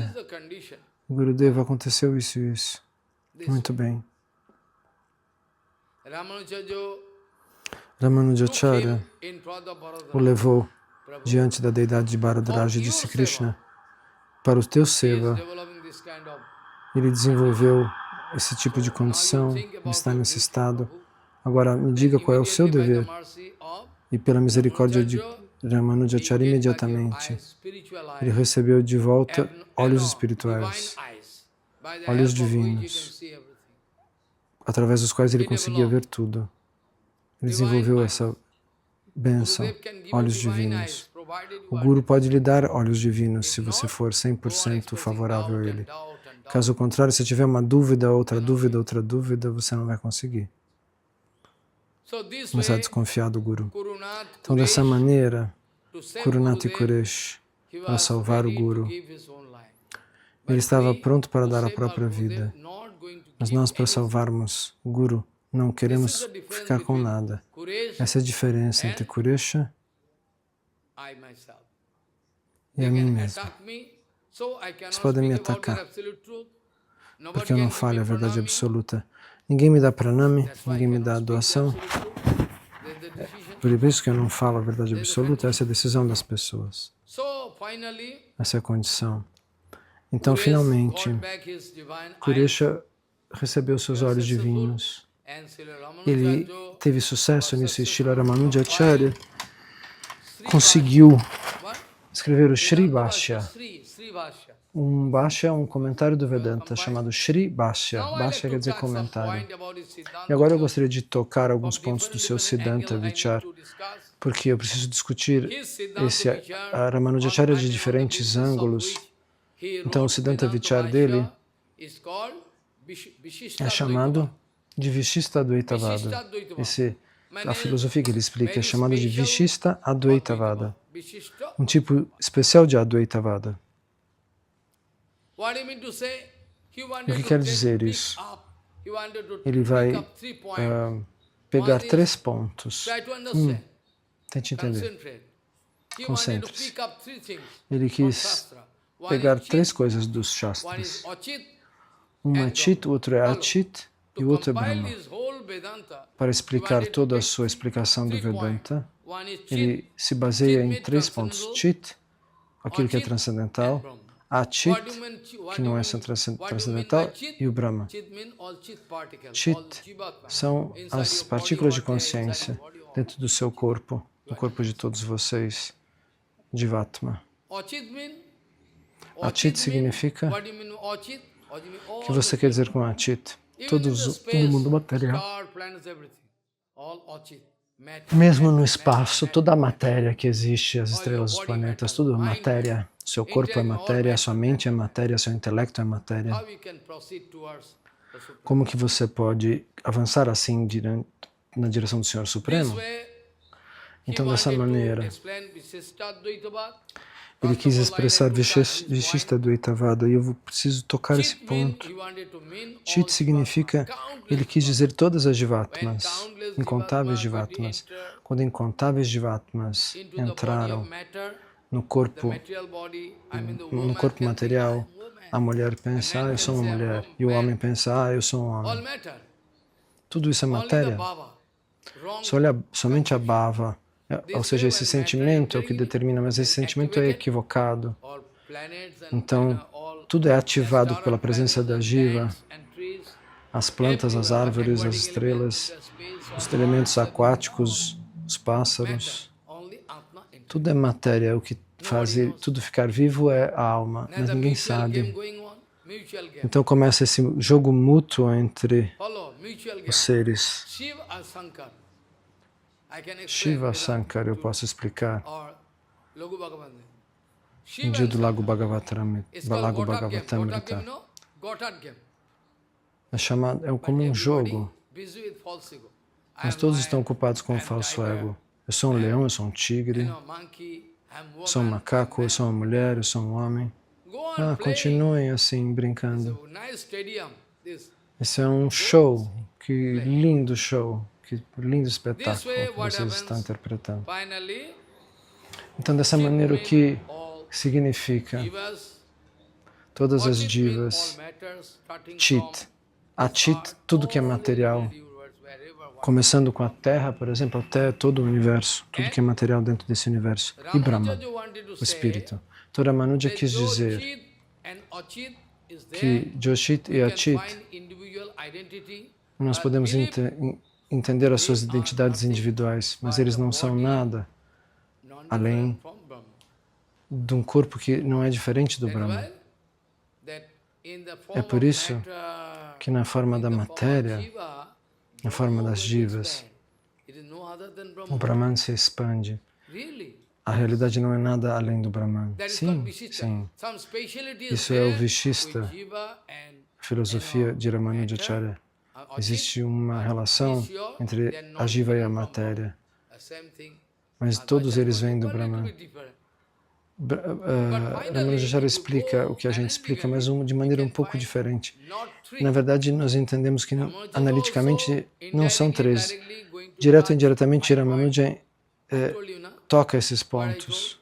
[SPEAKER 2] Gurudeva, aconteceu isso e isso. Muito bem. Ramanujacharya o levou diante da deidade de Bharadraja e disse, Krishna, para o teu seva, ele desenvolveu esse tipo de condição, ele está nesse estado. Agora, me diga qual é o seu dever. E pela misericórdia de Ramanujacharya, imediatamente, ele recebeu de volta olhos espirituais, olhos divinos, através dos quais ele conseguia ver tudo. Ele desenvolveu essa bênção, olhos divinos. O Guru pode lhe dar olhos divinos se você for 100% favorável a ele. Caso contrário, se tiver uma dúvida, outra dúvida, você não vai conseguir. Começar a desconfiar do Guru. Então, dessa maneira, Kurunat e Kuresh, para salvar o Guru, ele estava pronto para dar a própria vida. Mas nós, para salvarmos o Guru, não queremos ficar com nada. Essa é a diferença entre Kuresha e a mim mesmo. Eles podem me atacar, porque eu não falo a verdade absoluta. Ninguém me dá pranami, ninguém me dá doação. Por isso que eu não falo a verdade absoluta, essa é a decisão das pessoas. Essa é a condição. Então, finalmente, Kuresha recebeu seus olhos divinos. Ele teve sucesso nisso e Srila Ramanujacharya conseguiu escrever o Sri Bhashya. Um Bhashya é um comentário do Vedanta chamado Sri Bhashya. Bhashya quer dizer comentário. E agora eu gostaria de tocar alguns pontos do seu Siddhanta Vichar, porque eu preciso discutir esse Ramanujacharya de diferentes ângulos. Então o Siddhanta Vichar dele é chamado de Vishista Advaitavada. A filosofia que ele explica é chamada de Vishista Advaitavada, um tipo especial de Advaitavada. E o que quer dizer isso? Ele vai pegar 3 pontos. Tente entender. Concentre-se. Ele quis pegar 3 coisas dos Shastras. Um é Chit, o outro é Achit e o outro é Brahma. Para explicar toda a sua explicação do Vedanta, ele se baseia em 3 pontos. Chit, aquilo que é transcendental, Achit, que não é transcendental, e o Brahma. Chit são as partículas de consciência dentro do seu corpo, no corpo de todos vocês, Jivatma. Achit significa, o que você quer dizer com Achit? Todo mundo material. Mesmo no espaço, toda a matéria que existe, as estrelas, os planetas, tudo é matéria. Seu corpo é matéria, sua mente é matéria, seu intelecto é matéria. Como que você pode avançar assim na direção do Senhor Supremo? Então, dessa maneira, ele quis expressar Vishishtadvaitavada, e eu preciso tocar esse ponto. Chit significa, ele quis dizer todas as Jivatmas, incontáveis Jivatmas. Quando incontáveis Jivatmas entraram no corpo material, a mulher pensa, eu sou uma mulher, e o homem pensa, eu sou um homem. Tudo isso é matéria. Somente a bhava, ou seja, esse sentimento é o que determina, mas esse sentimento é equivocado. Então, tudo é ativado pela presença da Jiva, as plantas, as árvores, as estrelas, os elementos aquáticos, os pássaros. Tudo é matéria, o que faz tudo ficar vivo é a alma, mas ninguém sabe. Então começa esse jogo mútuo entre os seres. Shiva Sankara, eu posso explicar. No dia do Lago Bhagavatamrita. É como um jogo. Mas todos estão ocupados com o falso ego. Eu sou um leão, eu sou um tigre, eu sou um macaco, eu sou uma mulher, eu sou um homem. Continuem assim, brincando. Esse é um show, que lindo show, que lindo espetáculo que vocês estão interpretando. Então, dessa maneira, o que significa todas as divas, chit, a chit, tudo que é material, começando com a Terra, por exemplo, até todo o universo, tudo que é material dentro desse universo, e Brahman, o Espírito. Então, Ramanuja quis dizer que Joshit e Achit, nós podemos entender as suas identidades individuais, mas eles não são nada além de um corpo que não é diferente do Brahman. É por isso que na forma da matéria, na forma das jivas, o Brahman se expande. A realidade não é nada além do Brahman. Sim, sim. Isso é o Vishista, a filosofia de Ramanujacharya. Existe uma relação entre a jiva e a matéria, mas todos eles vêm do Brahman. Ramanujacharya explica o que a gente explica, mas de maneira um pouco diferente. Na verdade, nós entendemos que analiticamente não são três. Direto ou indiretamente, Ramanuja toca esses pontos.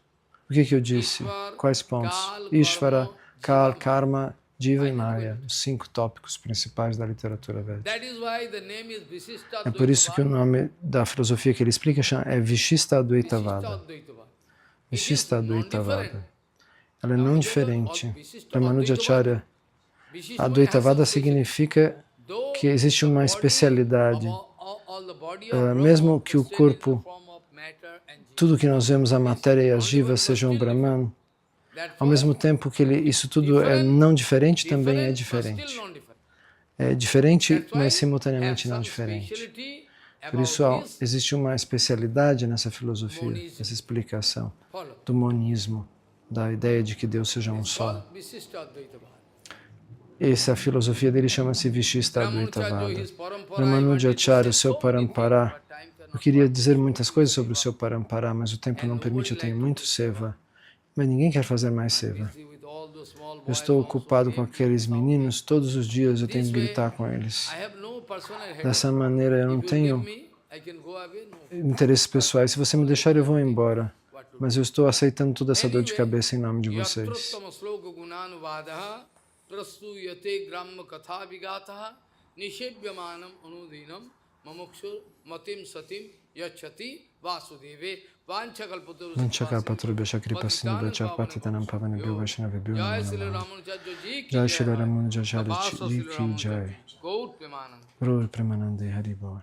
[SPEAKER 2] O que eu disse? Quais pontos? Ishvara, Kal, Karma, Jiva e Maya, os 5 tópicos principais da literatura védica. É por isso que o nome da filosofia que ele explica é Vishishtadvaitavada. Vishishtadvaitavada. Ela é não diferente. Ramanujacharya, Advaitavada significa que existe uma especialidade. Mesmo que o corpo, tudo que nós vemos, a matéria e as jivas, sejam o Brahman, ao mesmo tempo que isso tudo é não diferente, também é diferente. É diferente, mas simultaneamente não diferente. Por isso existe uma especialidade nessa filosofia, essa explicação do monismo, da ideia de que Deus seja um só. Essa filosofia dele chama-se Vishishtadvaitavada. Ramanujacharya, o seu parampara. Eu queria dizer muitas coisas sobre o seu parampara, mas o tempo não permite, eu tenho muito seva. Mas ninguém quer fazer mais seva. Eu estou ocupado com aqueles meninos, todos os dias eu tenho que gritar com eles. Dessa maneira eu não tenho interesses pessoais. Se você me deixar, eu vou embora. Mas eu estou aceitando toda essa dor de cabeça em nome de vocês. Prastuyate Gramma Katha Vigataha Nishebhyamanam Anudinam Mamukshur Matim Satim Yachati Vasudeve Vanchakalpaturubhasha Kripasinubhasha Patitanam Pavanabhyo Vaishnavibhyo Jai Shri Ramanujacharya Ki Jai Gaur Premanande Haribol.